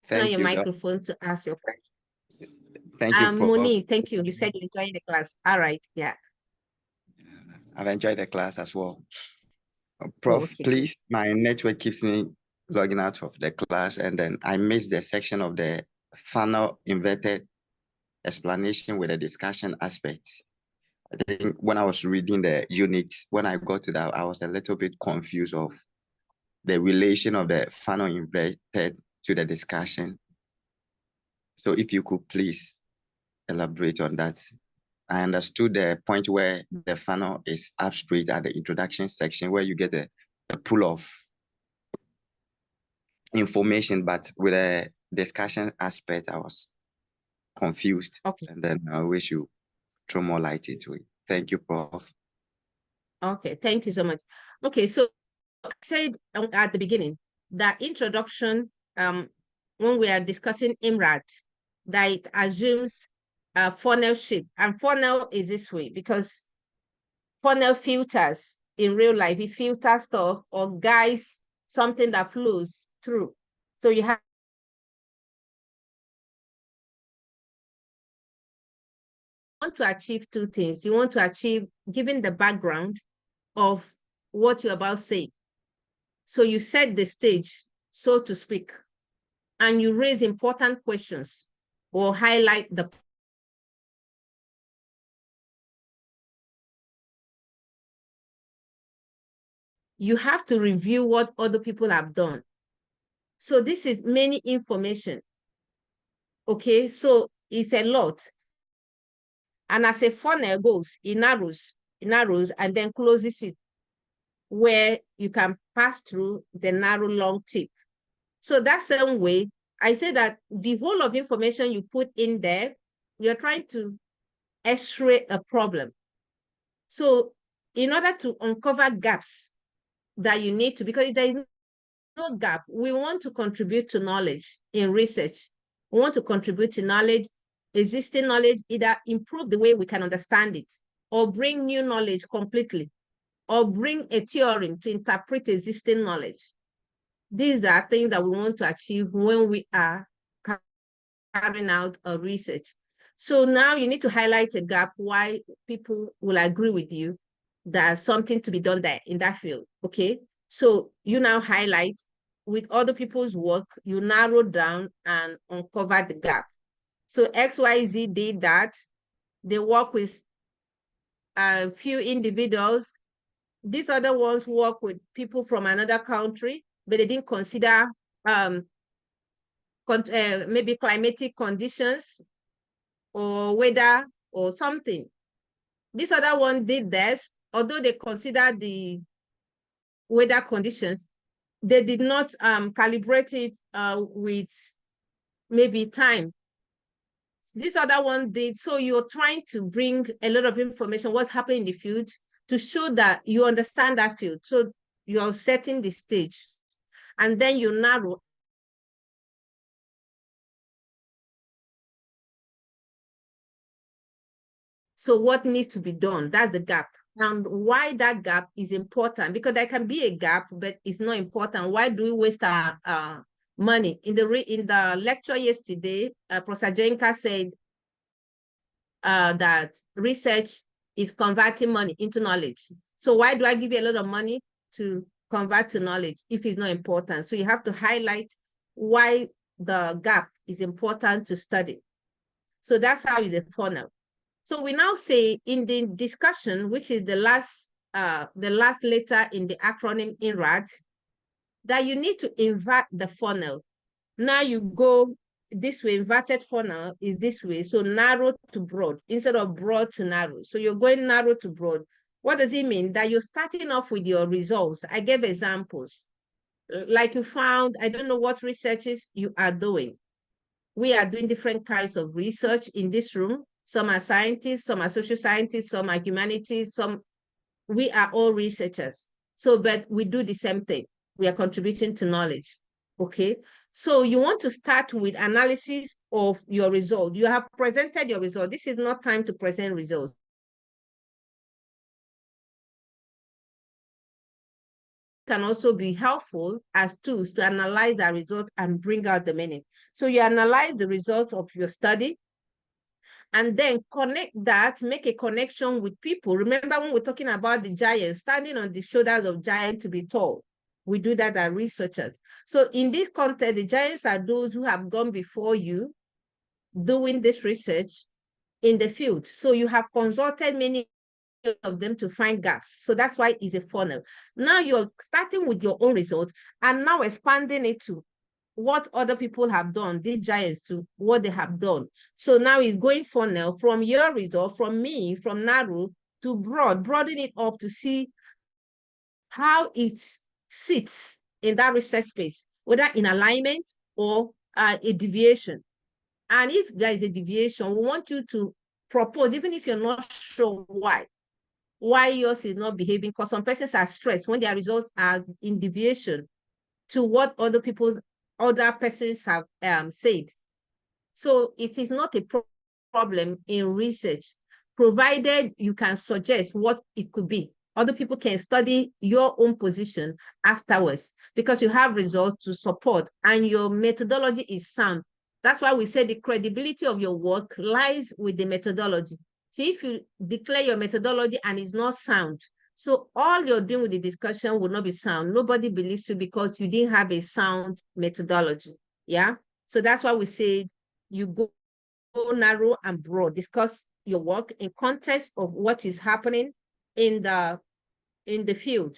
Turn your microphone to ask your question. Thank you, Prof. Moni, thank you. You said you enjoyed the class. All right, yeah. I've enjoyed the class as well. Prof, okay. Please, my network keeps me logging out of the class, and then I missed the section of the funnel inverted explanation with the discussion aspects. I think when I was reading the units, when I got to that, I was a little bit confused of the relation of the funnel inverted to the discussion. So if you could please elaborate on that. I understood the point where the funnel is up straight at the introduction section, where you get a pool of information, but with a discussion aspect, I was confused. Okay. And then I wish you throw more light into it. Thank you, Prof. Okay, thank you so much. Okay, so I said at the beginning that introduction, when we are discussing IMRAD, that it assumes funnel shape. And funnel is this way because funnel filters in real life. It filters stuff or guides something that flows through. So you have to achieve two things. You want to achieve giving the background of what you're about to say. So you set the stage, so to speak, and you raise important questions or highlight the you have to review what other people have done. So this is many information. Okay, so it's a lot. And as a funnel goes, it narrows, and then closes it where you can pass through the narrow long tip. So that same way, I say that the whole of information you put in there, you're trying to x-ray a problem. So in order to uncover gaps that you need to, because there is no gap, we want to contribute to knowledge in research. We want to contribute to knowledge, existing knowledge, either improve the way we can understand it, or bring new knowledge completely, or bring a theory to interpret existing knowledge. These are things that we want to achieve when we are carrying out a research. So now you need to highlight a gap why people will agree with you that something to be done there in that field, okay? So you now highlight with other people's work, you narrow down and uncover the gap. So XYZ did that. They work with a few individuals. These other ones work with people from another country, but they didn't consider maybe climatic conditions or weather or something. This other one did this, although they considered the weather conditions, they did not calibrate it with maybe time. This other one did. So you're trying to bring a lot of information, what's happening in the field, to show that you understand that field. So you're setting the stage, and then you narrow. So what needs to be done? That's the gap. And why that gap is important, because there can be a gap, but it's not important. Why do we waste our money? In the lecture yesterday, Professor Jenka said that research is converting money into knowledge. So why do I give you a lot of money to convert to knowledge if it's not important? So you have to highlight why the gap is important to study. So that's how it's a funnel. So we now say in the discussion, which is the last letter in the acronym INRAD, that you need to invert the funnel. Now you go this way, inverted funnel is this way. So narrow to broad instead of broad to narrow. So you're going narrow to broad. What does it mean? That you're starting off with your results. I gave examples. Like you found, I don't know what researches you are doing. We are doing different kinds of research in this room. Some are scientists, some are social scientists, some are humanities, we are all researchers. So, but we do the same thing. We are contributing to knowledge, okay? So you want to start with analysis of your result. You have presented your result. This is not time to present results. Can also be helpful as tools to analyze our result and bring out the meaning. So you analyze the results of your study, and then connect that, make a connection with people. Remember when we're talking about the giants, standing on the shoulders of giants to be tall. We do that as researchers. So in this context, the giants are those who have gone before you doing this research in the field. So you have consulted many of them to find gaps. So that's why it's a funnel. Now you're starting with your own result and now expanding it to what other people have done, the giants, to what they have done. So now it's going funnel from your result, from me, from narrow to broad, broaden it up to see how it sits in that research space, whether in alignment or a deviation. And if there is a deviation, we want you to propose, even if you're not sure why yours is not behaving, because some persons are stressed when their results are in deviation to what other persons have said. So it is not a problem. problem in research, provided you can suggest what it could be. Other people can study your own position afterwards because you have results to support and your methodology is sound. That's why we say the credibility of your work lies with the methodology. So if you declare your methodology and it's not sound, so all you're doing with the discussion will not be sound. Nobody believes you because you didn't have a sound methodology. Yeah. So that's why we say you go narrow and broad, discuss your work in context of what is happening in the field,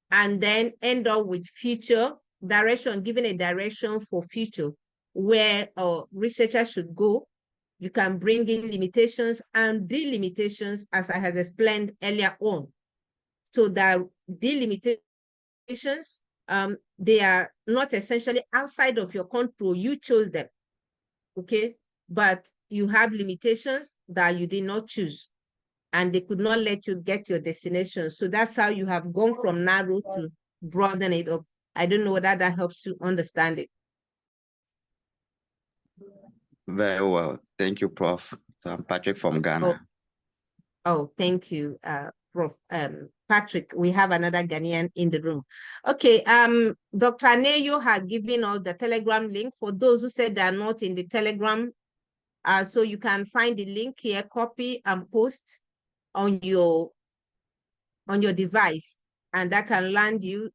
and then end up with future direction, giving a direction for future where researchers should go. You can bring in limitations and delimitations, as I had explained earlier on. So that delimitations, they are not essentially outside of your control. You chose them, okay? But you have limitations that you did not choose, and they could not let you get your destination. So that's how you have gone from narrow to broaden it up. I don't know whether that helps you understand it. Very well. Thank you, Prof. So I'm Patrick from Ghana. Oh, thank you, Prof. Patrick. We have another Ghanaian in the room. Okay, Dr. Aneyo had given us the Telegram link for those who said they are not in the Telegram. So you can find the link here, copy and post on your device, and that can land you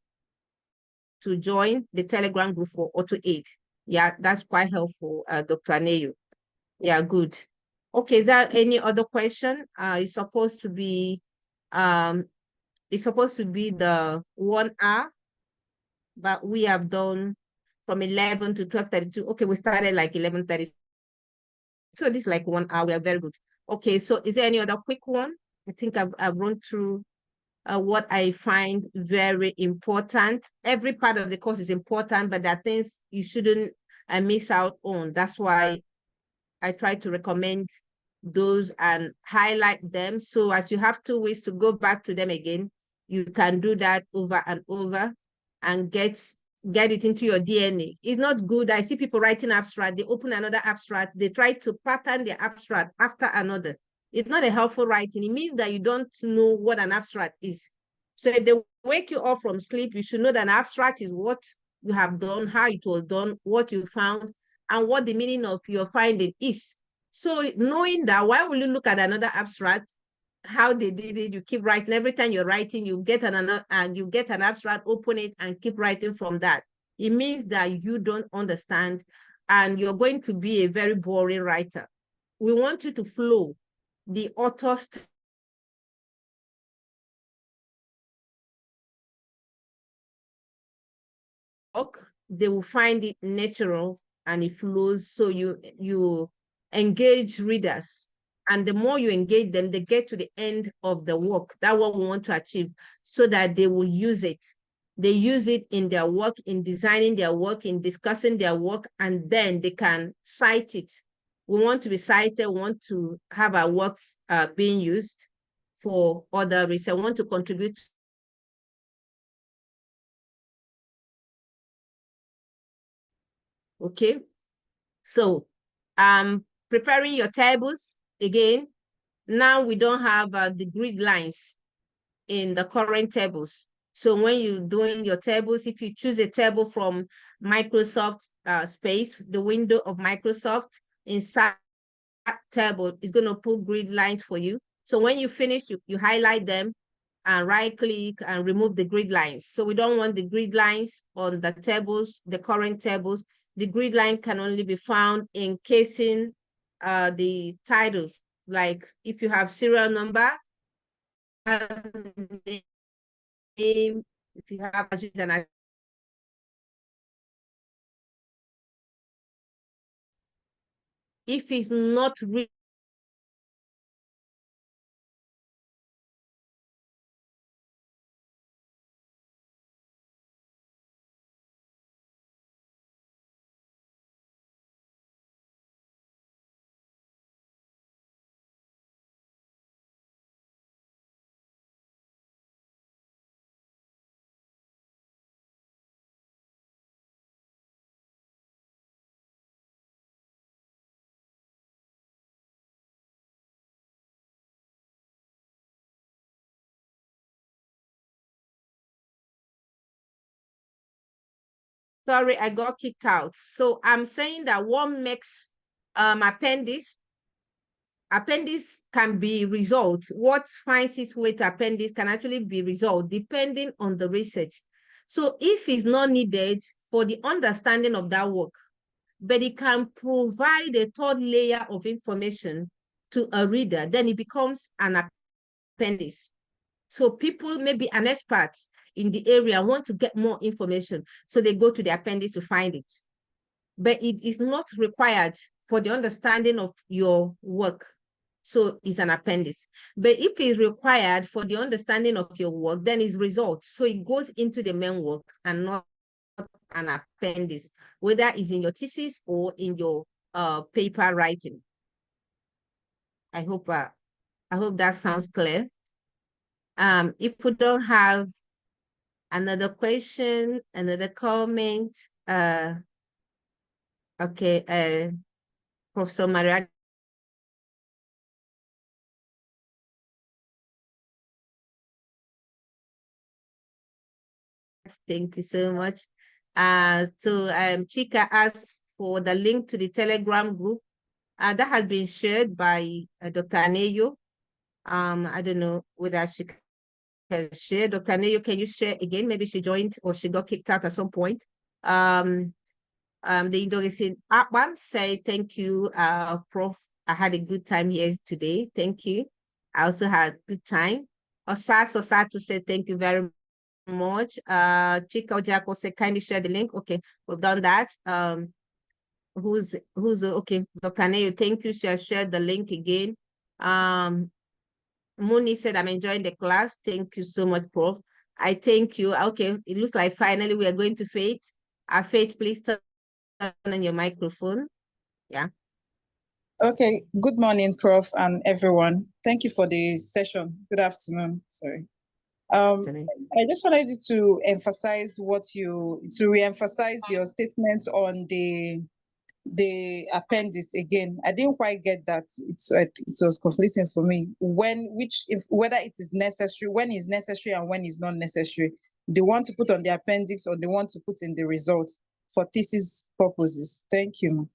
to join the Telegram group for AutoAid. Yeah, that's quite helpful, Dr. Aneyo. Yeah, good. Okay, is there any other question? It's supposed to be the 1 hour, but we have done from 11 to 12:32. Okay, we started like 11:30. So this is like 1 hour. We are very good. Okay, so is there any other quick one? I think I've run through what I find very important. Every part of the course is important, but there are things you shouldn't miss out on. That's why I try to recommend those and highlight them. So as you have 2 weeks to go back to them again, you can do that over and over and get it into your DNA. It's not good. I see people writing abstract, they open another abstract, they try to pattern the abstract after another. It's not a helpful writing. It means that you don't know what an abstract is. So if they wake you up from sleep, you should know that an abstract is what you have done, how it was done, what you found, and what the meaning of your finding is. So knowing that, why will you look at another abstract, how they did it, you keep writing. Every time you're writing, you get an abstract, open it, and keep writing from that. It means that you don't understand, and you're going to be a very boring writer. We want you to flow. The author's work, they will find it natural and it flows. So you engage readers, and the more you engage them, they get to the end of the work. That's what we want to achieve, so that they will use it. They use it in their work, in designing their work, in discussing their work, and then they can cite it. We want to be cited, we want to have our works being used for other research. We want to contribute. Okay, so preparing your tables again. Now we don't have the grid lines in the current tables. So when you're doing your tables, if you choose a table from Microsoft Space, the window of Microsoft, inside that table is going to put grid lines for you. So when you finish, you highlight them and right click and remove the grid lines. So we don't want the grid lines on the tables, the current tables. The grid line can only be found encasing the titles. Like if you have serial number, name, if you have an if it's not really Sorry, I got kicked out. So I'm saying that what makes appendix can be resolved. What finds its way to appendix can actually be resolved depending on the research. So if it's not needed for the understanding of that work, but it can provide a third layer of information to a reader, then it becomes an appendix. So people may be an expert in the area, want to get more information, so they go to the appendix to find it. But it is not required for the understanding of your work. So it's an appendix. But if it's required for the understanding of your work, then it's results. So it goes into the main work and not an appendix, whether it's in your thesis or in your paper writing. I hope that sounds clear. If we don't have another question, another comment, okay, Professor Maria. Thank you so much. So Chika asked for the link to the Telegram group that has been shared by Dr. Aneyo. I don't know whether she can share. Dr. Aneyo, can you share again? Maybe she joined or she got kicked out at some point. The Indonesian Akban say thank you, Prof. I had a good time here today. Thank you. I also had a good time. Osat to say thank you very much. Chika Ojako said kindly share the link. Okay, we've done that. Who's okay, Dr. Aneyo, thank you. She shared the link again. Mooney said, I'm enjoying the class. Thank you so much, Prof. I thank you. Okay, it looks like finally we are going to Faith. Faith, please turn on your microphone. Yeah. Okay, good morning, Prof, and everyone. Thank you for the session. Good afternoon, sorry. I just wanted you to emphasize re-emphasize your statements on the appendix again. I didn't quite get that. It was conflicting for me. Whether it is necessary, when is necessary and when is not necessary. They want to put on the appendix or they want to put in the results for thesis purposes. Thank you.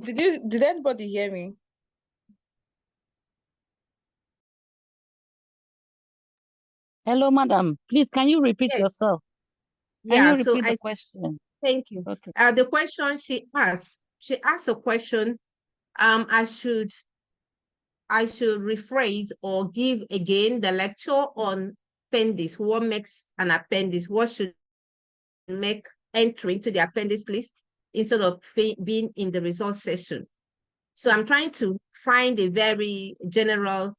Did anybody hear me? Hello, madam. Please, can you repeat yourself? Can you repeat the question? Thank you. Okay. The question she asked a question. I should rephrase or give again the lecture on appendix. What makes an appendix? What should make entry to the appendix list instead of being in the resource session? So I'm trying to find a very general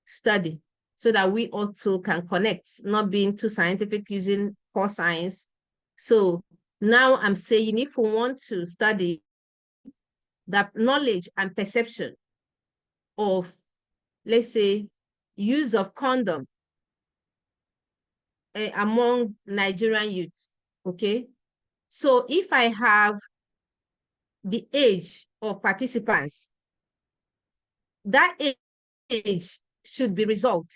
study so that we also can connect, not being too scientific using core science. So now I'm saying if we want to study the knowledge and perception of, let's say, use of condom among Nigerian youth, okay? So if I have the age of participants, that age should be resolved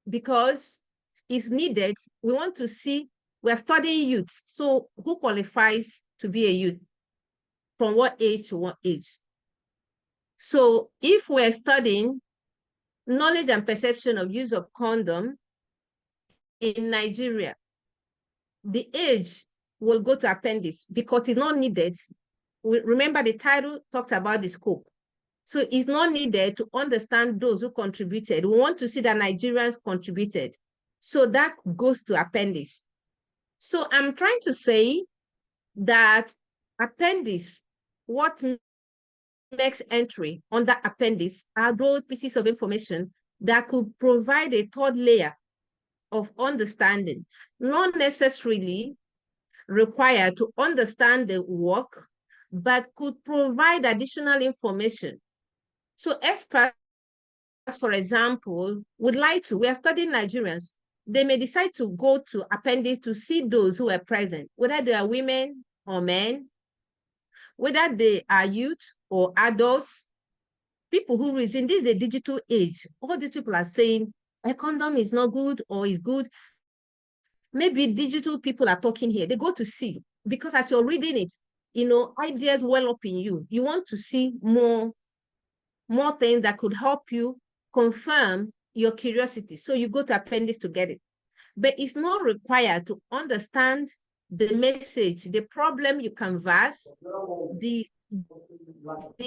because it's needed. We want to see, we're studying youth. So who qualifies to be a youth? From what age to what age? So if we're studying knowledge and perception of use of condom in Nigeria, the age will go to appendix because it's not needed. Remember the title talks about the scope. So it's not needed to understand those who contributed. We want to see that Nigerians contributed. So that goes to appendix. So I'm trying to say that appendix, what makes entry on that appendix are those pieces of information that could provide a third layer of understanding, not necessarily required to understand the work, but could provide additional information. So experts, for example, would like to, we are studying Nigerians, they may decide to go to appendix to see those who are present, whether they are women or men, whether they are youth or adults, people who is in this digital age. All these people are saying a condom is not good or is good. Maybe digital people are talking here. They go to see, because as you're reading it, you know, ideas well up in you. You want to see more things that could help you confirm your curiosity. So you go to appendix to get it. But it's not required to understand the message, the problem you canvass, the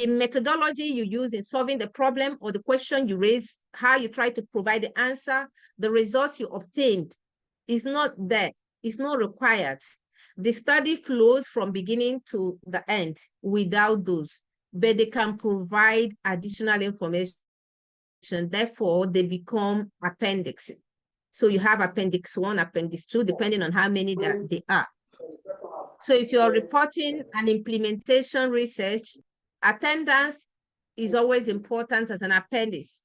methodology you use in solving the problem or the question you raise, how you try to provide the answer, the results you obtained is not there. It's not required. The study flows from beginning to the end without those, but they can provide additional information. Therefore, they become appendix. So you have appendix 1, appendix 2, depending on how many that they are. So if you're reporting an implementation research, attendance is always important as an appendix.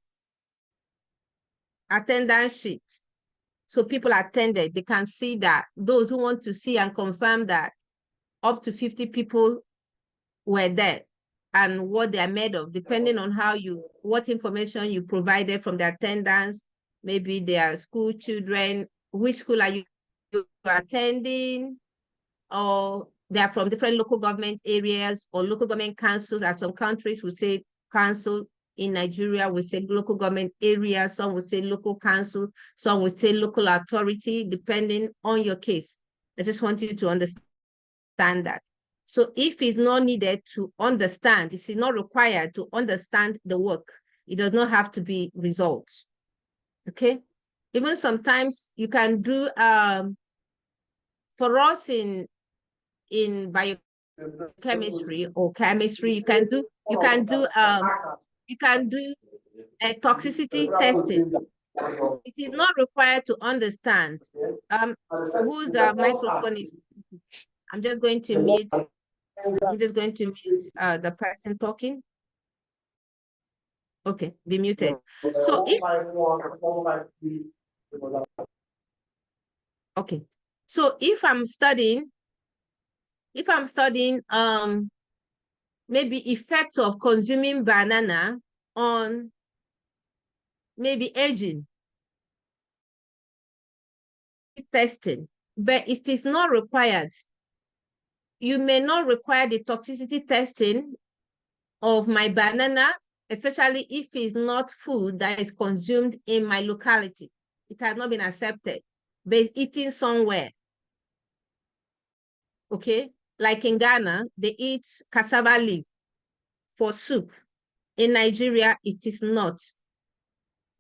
Attendance sheet. So people attended, they can see that. Those who want to see and confirm that up to 50 people were there and what they are made of, depending on how you, what information you provided from the attendance. Maybe they are school children, which school are you attending, or they are from different local government areas or local government councils. As some countries would say council. In Nigeria, we say local government area, some will say local council, some will say local authority, depending on your case. I just want you to understand that. So if it's not needed to understand, it is not required to understand the work. It does not have to be results. Okay? Even sometimes you can do, for us in biochemistry or chemistry, you can do a toxicity testing. It is not required to understand. Whose microphone is? I'm just going to mute. I'm just going to mute the person talking. Okay, be muted. So if okay, so if I'm studying maybe effects of consuming banana on maybe aging, testing, but it is not required. You may not require the toxicity testing of my banana, especially if it's not food that is consumed in my locality. It has not been accepted, but eaten somewhere. Okay, like in Ghana, they eat cassava leaf for soup. In Nigeria, it is not.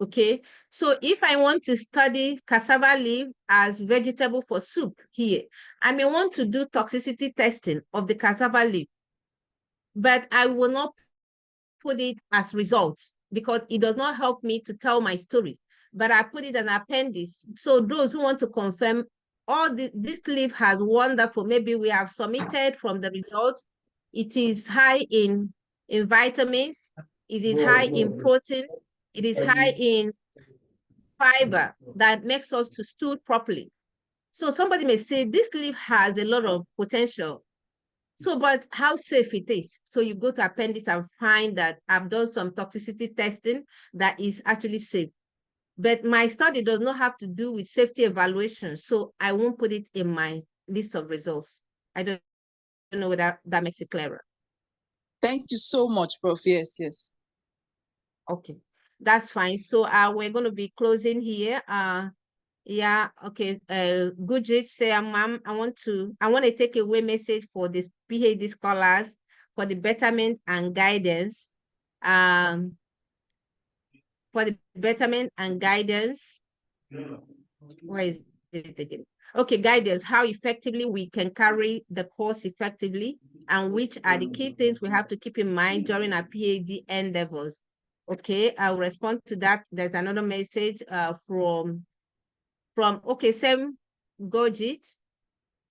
Okay, so if I want to study cassava leaf as vegetable for soup here, I may want to do toxicity testing of the cassava leaf, but I will not put it as results because it does not help me to tell my story, but I put it an appendix. So those who want to confirm this leaf has wonderful, maybe we have submitted from the results, it is high in vitamins, it is high in protein, it is high in fiber that makes us to stool properly. So somebody may say this leaf has a lot of potential. So, but how safe it is? So you go to appendix and find that I've done some toxicity testing that is actually safe. But my study does not have to do with safety evaluation. So I won't put it in my list of results. I don't know whether that makes it clearer. Thank you so much, Prof. Yes, yes. Okay, that's fine. So we're going to be closing here. Yeah, okay. Gujit say, ma'am, I want to take away message for this PhD scholars for the betterment and guidance. For the betterment and guidance. Where is it again? Okay, guidance, how effectively we can carry the course effectively and which are the key things we have to keep in mind during our PhD endeavors. Okay, I'll respond to that. There's another message from okay, Sam Gojit.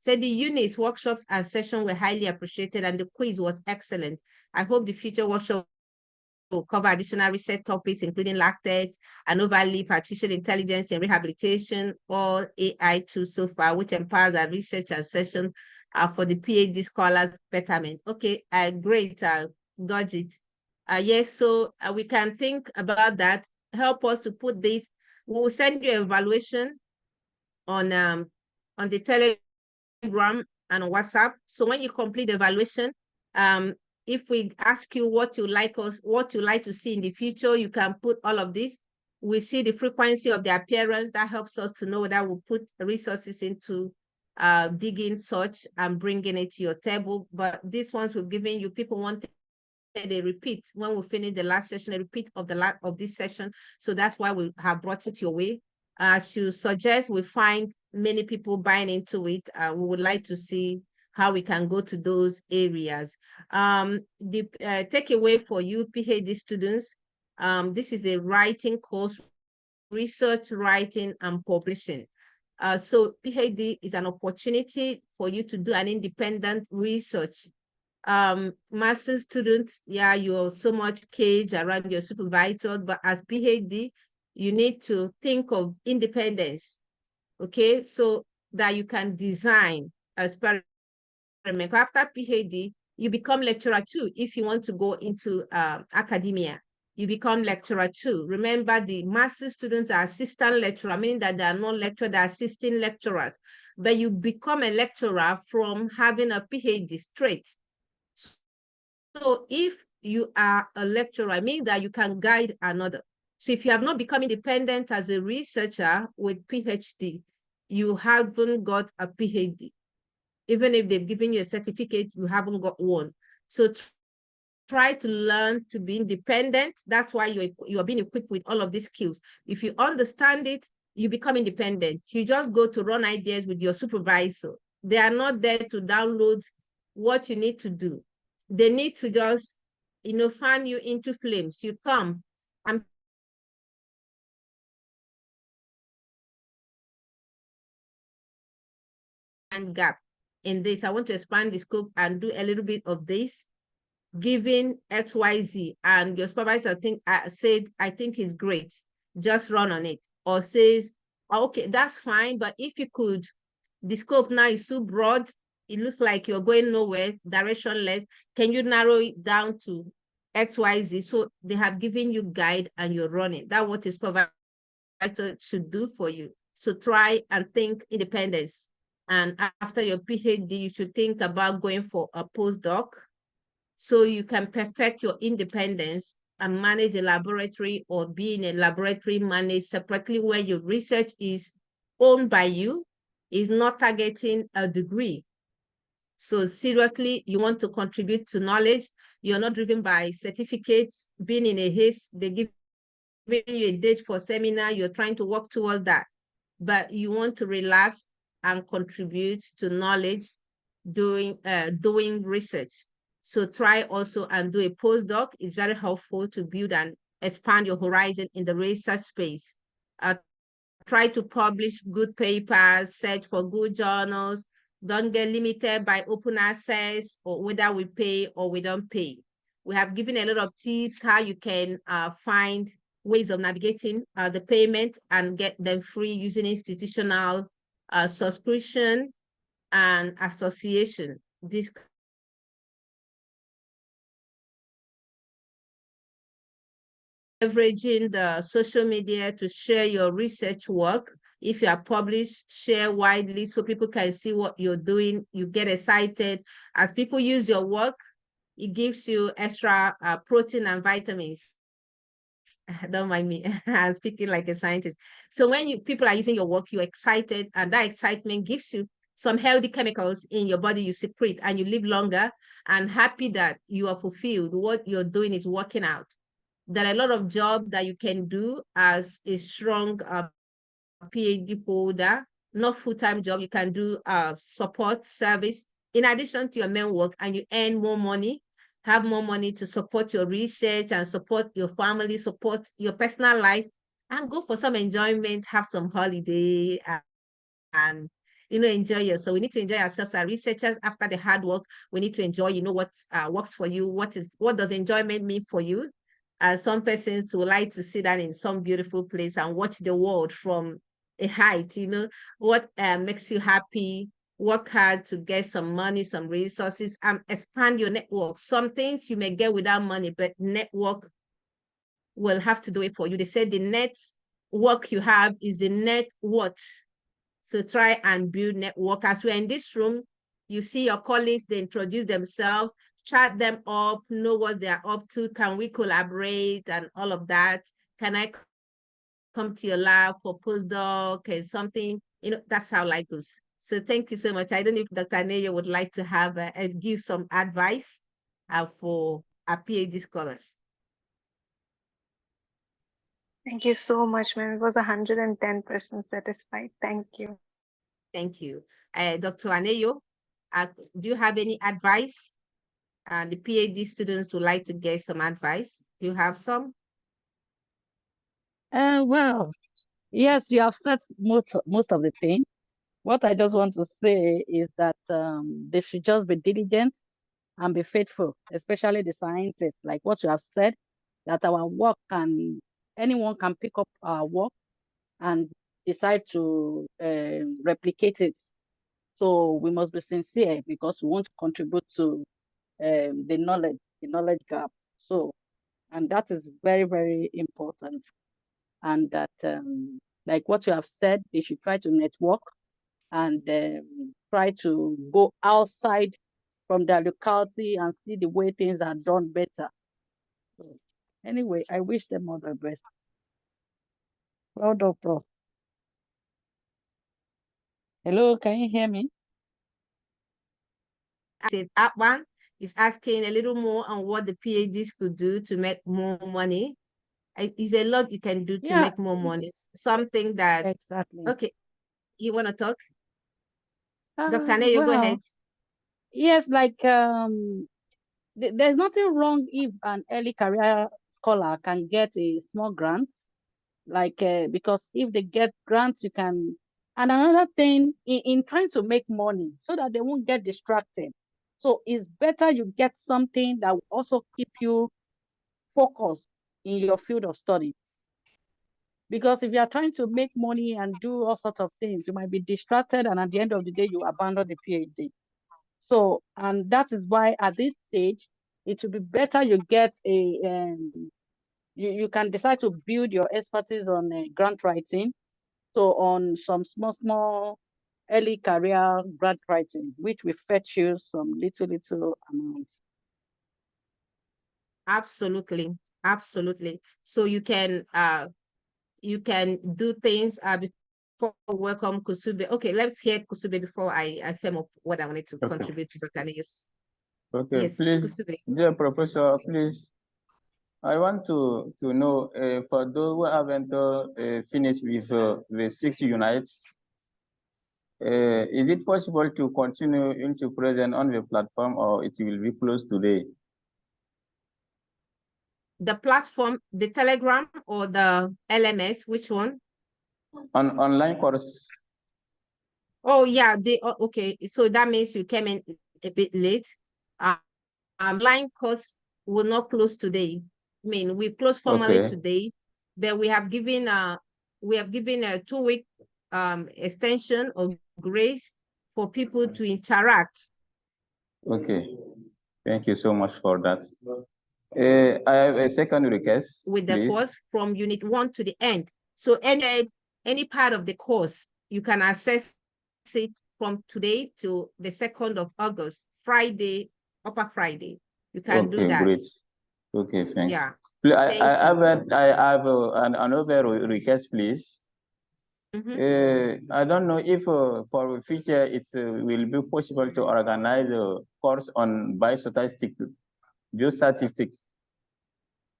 Said the units, workshops, and sessions were highly appreciated, and the quiz was excellent. I hope the future workshop will cover additional research topics, including LACTEX, and overleaf artificial intelligence and rehabilitation, all AI tools so far, which empowers our research and session for the PhD scholars betterment. Okay, great, got it. Yes, so we can think about that. Help us to put this. We will send you an evaluation on the Telegram and on WhatsApp. So when you complete the evaluation, if we ask you what you like to see in the future, you can put all of this. We see the frequency of the appearance. That helps us to know whether we'll put resources into digging search and bringing it to your table. But these ones we've given you, people wanted a repeat when we finish the last session, a repeat of this session. So that's why we have brought it your way. As you suggest, we find many people buying into it. We would like to see how we can go to those areas. The takeaway for you PhD students, this is a writing course, research, writing, and publishing. So PhD is an opportunity for you to do an independent research. Master's students, yeah, you're so much caged around your supervisor, but as PhD, you need to think of independence, okay? So that you can design experiments. After PhD, you become lecturer too. If you want to go into academia, you become lecturer too. Remember, the master's students are assistant lecturer, meaning that they are not lecturer, they're assisting lecturers. But you become a lecturer from having a PhD straight. So if you are a lecturer, it means that you can guide another. So if you have not become independent as a researcher with PhD, you haven't got a PhD. Even if they've given you a certificate, you haven't got one. So try to learn to be independent. That's why you're being equipped with all of these skills. If you understand it, you become independent. You just go to run ideas with your supervisor. They are not there to download what you need to do. They need to just, fan you into flames. You come and gap in this. I want to expand the scope and do a little bit of this, giving XYZ, and your supervisor said, I think it's great, just run on it. Or says, okay, that's fine, but if you could, the scope now is too broad, it looks like you're going nowhere, directionless. Can you narrow it down to XYZ? So they have given you guide and you're running. That's what a supervisor should do for you. So try and think independence. And after your PhD, you should think about going for a postdoc so you can perfect your independence and manage a laboratory or be in a laboratory managed separately where your research is owned by you, is not targeting a degree. So seriously, you want to contribute to knowledge. You're not driven by certificates, being in a haste. They give you a date for seminar, you're trying to work towards that. But you want to relax and contribute to knowledge doing research. So try also and do a postdoc. It's very helpful to build and expand your horizon in the research space. Try to publish good papers, search for good journals. Don't get limited by open access or whether we pay or we don't pay. We have given a lot of tips how you can find ways of navigating the payment and get them free using institutional subscription and association. This leveraging the social media to share your research work. If you are published, share widely so people can see what you're doing. You get excited. As people use your work, it gives you extra protein and vitamins. Don't mind me, I'm speaking like a scientist. So when people are using your work, you're excited, and that excitement gives you some healthy chemicals in your body you secrete, and you live longer and happy that you are fulfilled. What you're doing is working out. There are a lot of jobs that you can do as a strong PhD holder, not full-time job. You can do support service in addition to your main work, and you earn more money, have more money to support your research and support your family, support your personal life, and go for some enjoyment, have some holiday, and enjoy yourself. We need to enjoy ourselves as researchers. After the hard work, we need to enjoy, what works for you. What does enjoyment mean for you? Some persons would like to sit down in some beautiful place and watch the world from a height, what makes you happy. Work hard to get some money, some resources, and expand your network. Some things you may get without money, but network will have to do it for you. They said the net work you have is the net worth. So try and build network. As we're in this room, you see your colleagues, they introduce themselves, chat them up, know what they're up to. Can we collaborate and all of that? Can I come to your lab for postdoc and something? That's how life goes. So thank you so much. I don't know if Dr. Aneyo would like to have give some advice for our PhD scholars. Thank you so much, ma'am. It was 110% satisfied. Thank you. Thank you. Dr. Aneyo, do you have any advice? The PhD students would like to get some advice. Do you have some? Well, yes, you have said most of the things. What I just want to say is that they should just be diligent and be faithful, especially the scientists, like what you have said, that our work anyone can pick up our work and decide to replicate it. So we must be sincere because we want to contribute to the knowledge gap. So, and that is very, very important. And that, like what you have said, they should try to network and try to go outside from their locality and see the way things are done better. So anyway, I wish them all the best. Well done, Prof. Hello, can you hear me? That one is asking a little more on what the PhDs could do to make more money. It's a lot you can do to make more money. Something that exactly. Okay, you want to talk? Dr. Aneyo, go ahead. Yes, like there's nothing wrong if an early career scholar can get a small grant, like because if they get grants, you can. And another thing, in trying to make money, so that they won't get distracted. So it's better you get something that will also keep you focused in your field of study. Because if you are trying to make money and do all sorts of things, you might be distracted, and at the end of the day, you abandon the PhD. So, and that is why at this stage, it would be better you get a, you can decide to build your expertise on grant writing. So on some small early career grant writing, which will fetch you some little amounts. Absolutely. Absolutely. So you can do things before welcome Kusube. Okay, let's hear Kusube before I firm up what I wanted to contribute to Dr. Aneyo's. Okay, yes, please, Kusube. dear Professor, please, I want to know for those who haven't finished with the 6 units, is it possible to continue into present on the platform, or it will be closed today? The platform, the Telegram or the LMS, which one? Online course. Oh yeah, okay. So that means you came in a bit late. Online course will not close today. I mean, we closed formally today, but we have given a 2-week extension of grace for people to interact. Okay, thank you so much for that. I have a second request with the course from unit 1 to the end. So any part of the course, you can access it from today to the 2nd of August, Friday, Upper Friday. You can do that. Great. Okay, thanks. Yeah. I have another request, please. I don't know if for the future it will be possible to organize a course on biostatistics.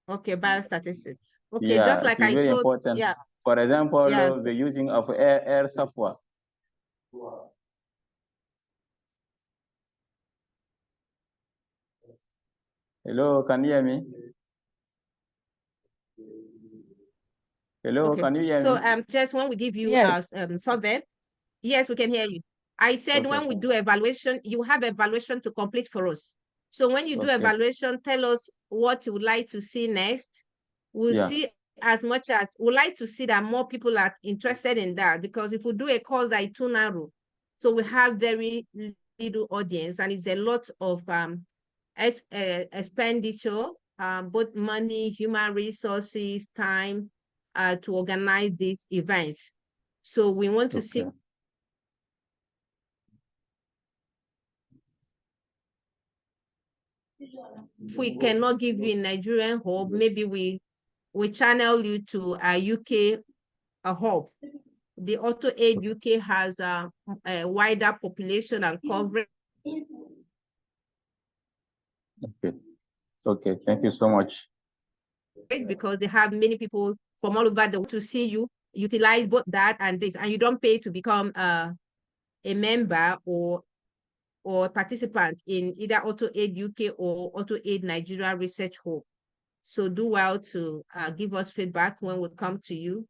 Okay, biostatistics. Okay, yeah, just like I very told, important. Yeah. For example, the using of air software. Hello, can you hear me? Hello, okay. Can you hear me? So just when we give you a survey, yes, we can hear you. I said when we do evaluation, you have evaluation to complete for us. So when you do evaluation, tell us what you would like to see next. We'll see as much as we'd like to see that more people are interested in that, because if we do a course that is too narrow, so we have very little audience, and it's a lot of expenditure, both money, human resources, time, to organize these events. So we want to see. If we cannot give you a Nigerian hub, maybe we channel you to a UK hub. The AutoAid UK has a wider population and coverage. Okay, thank you so much. Because they have many people from all over the world to see you utilize both that and this, and you don't pay to become a member or participant in either AutoAid UK or AutoAid Nigeria Research Hub. So do well to give us feedback when we come to you.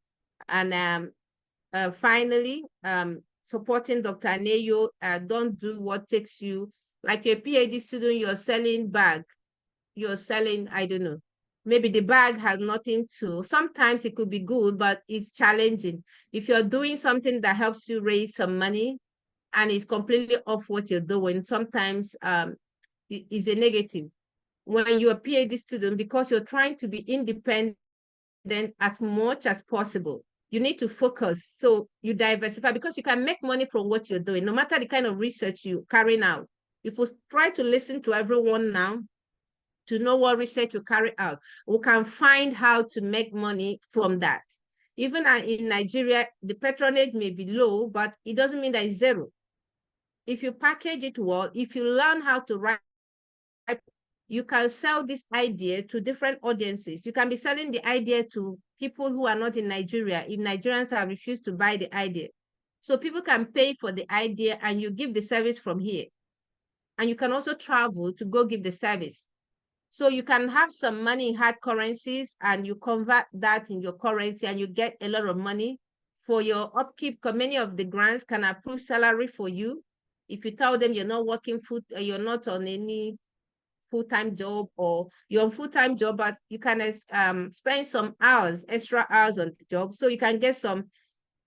And finally, supporting Dr. Aneyo, don't do what takes you, like a PhD student, you're selling bag, you're selling, I don't know, maybe the bag has nothing to, sometimes it could be good, but it's challenging. If you're doing something that helps you raise some money and it's completely off what you're doing, sometimes it's a negative. When you're a PhD student, because you're trying to be independent as much as possible, you need to focus. So you diversify, because you can make money from what you're doing, no matter the kind of research you're carrying out. If we try to listen to everyone now, to know what research you carry out, we can find how to make money from that. Even in Nigeria, the patronage may be low, but it doesn't mean that it's zero. If you package it well, if you learn how to write, you can sell this idea to different audiences. You can be selling the idea to people who are not in Nigeria, if Nigerians have refused to buy the idea. So people can pay for the idea and you give the service from here. And you can also travel to go give the service. So you can have some money in hard currencies and you convert that in your currency and you get a lot of money for your upkeep, because many of the grants can approve salary for you. If you tell them you're not working you're not on any full-time job, or you're on full-time job, but you can spend some hours, extra hours on the job, so you can get some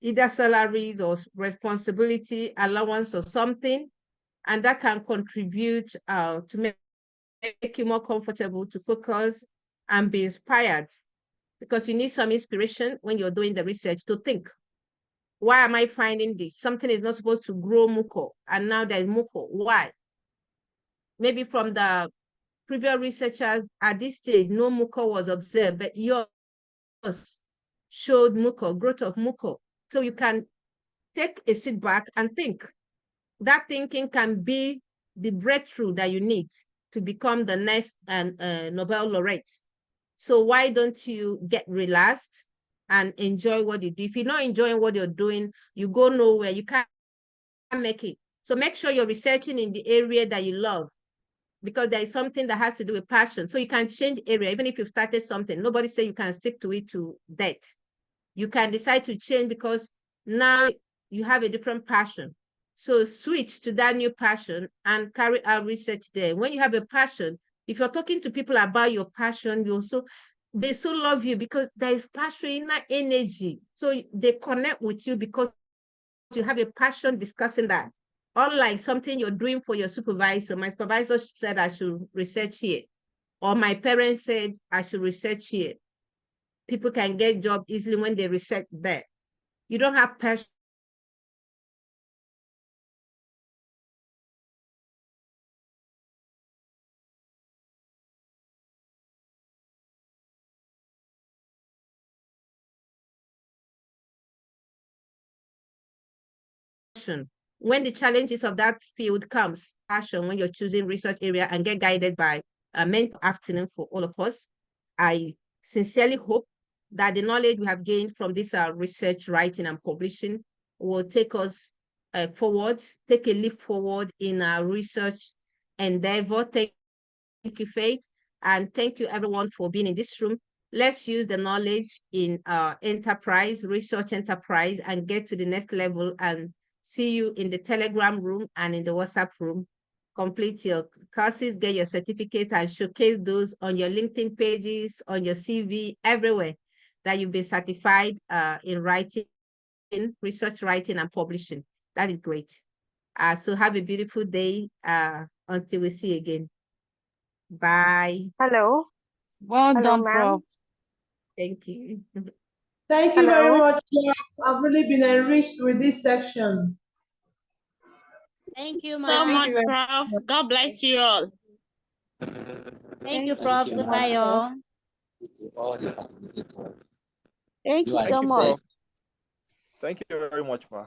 either salaries or responsibility allowance or something, and that can contribute to make you more comfortable to focus and be inspired, because you need some inspiration when you're doing the research to think, why am I finding this? Something is not supposed to grow muco, and now there's muco. Why? Maybe from the previous researchers at this stage, no muco was observed, but yours showed muco, growth of muco. So you can take a sit back and think. That thinking can be the breakthrough that you need to become the next Nobel laureate. So why don't you get relaxed and enjoy what you do? If you're not enjoying what you're doing, you go nowhere, you can't make it. So make sure you're researching in the area that you love, because there is something that has to do with passion. So you can change area, even if you've started something. Nobody say you can stick to it to death. You can decide to change because now you have a different passion. So switch to that new passion and carry out research there. When you have a passion, if you're talking to people about your passion, they so love you because there is passion in that energy. So they connect with you because you have a passion discussing that. Unlike something you're doing for your supervisor, my supervisor said I should research here, or my parents said I should research here. People can get jobs easily when they research there. You don't have passion. When the challenges of that field comes, passion, when you're choosing research area, and get guided by a mentor afternoon for all of us. I sincerely hope that the knowledge we have gained from this research, writing, and publishing will take us forward, take a leap forward in our research endeavor. Thank you, Faith, and thank you everyone for being in this room. Let's use the knowledge in our enterprise, research enterprise, and get to the next level and see you in the Telegram room and in the WhatsApp room. Complete your courses, get your certificates, and showcase those on your LinkedIn pages, on your CV, everywhere that you've been certified in writing, research writing, and publishing. That is great. So have a beautiful day until we see you again. Bye. Hello. Well Hello, done, ma'am. Prof. Thank you. Thank you very Hello. much, Prof. I've really been enriched with this section. Thank you, So ma'am. much, Prof. God bless you all. Thank you, Prof. Goodbye, all. All the facilitators. Thank you You are so the much. best. Thank you very much, ma.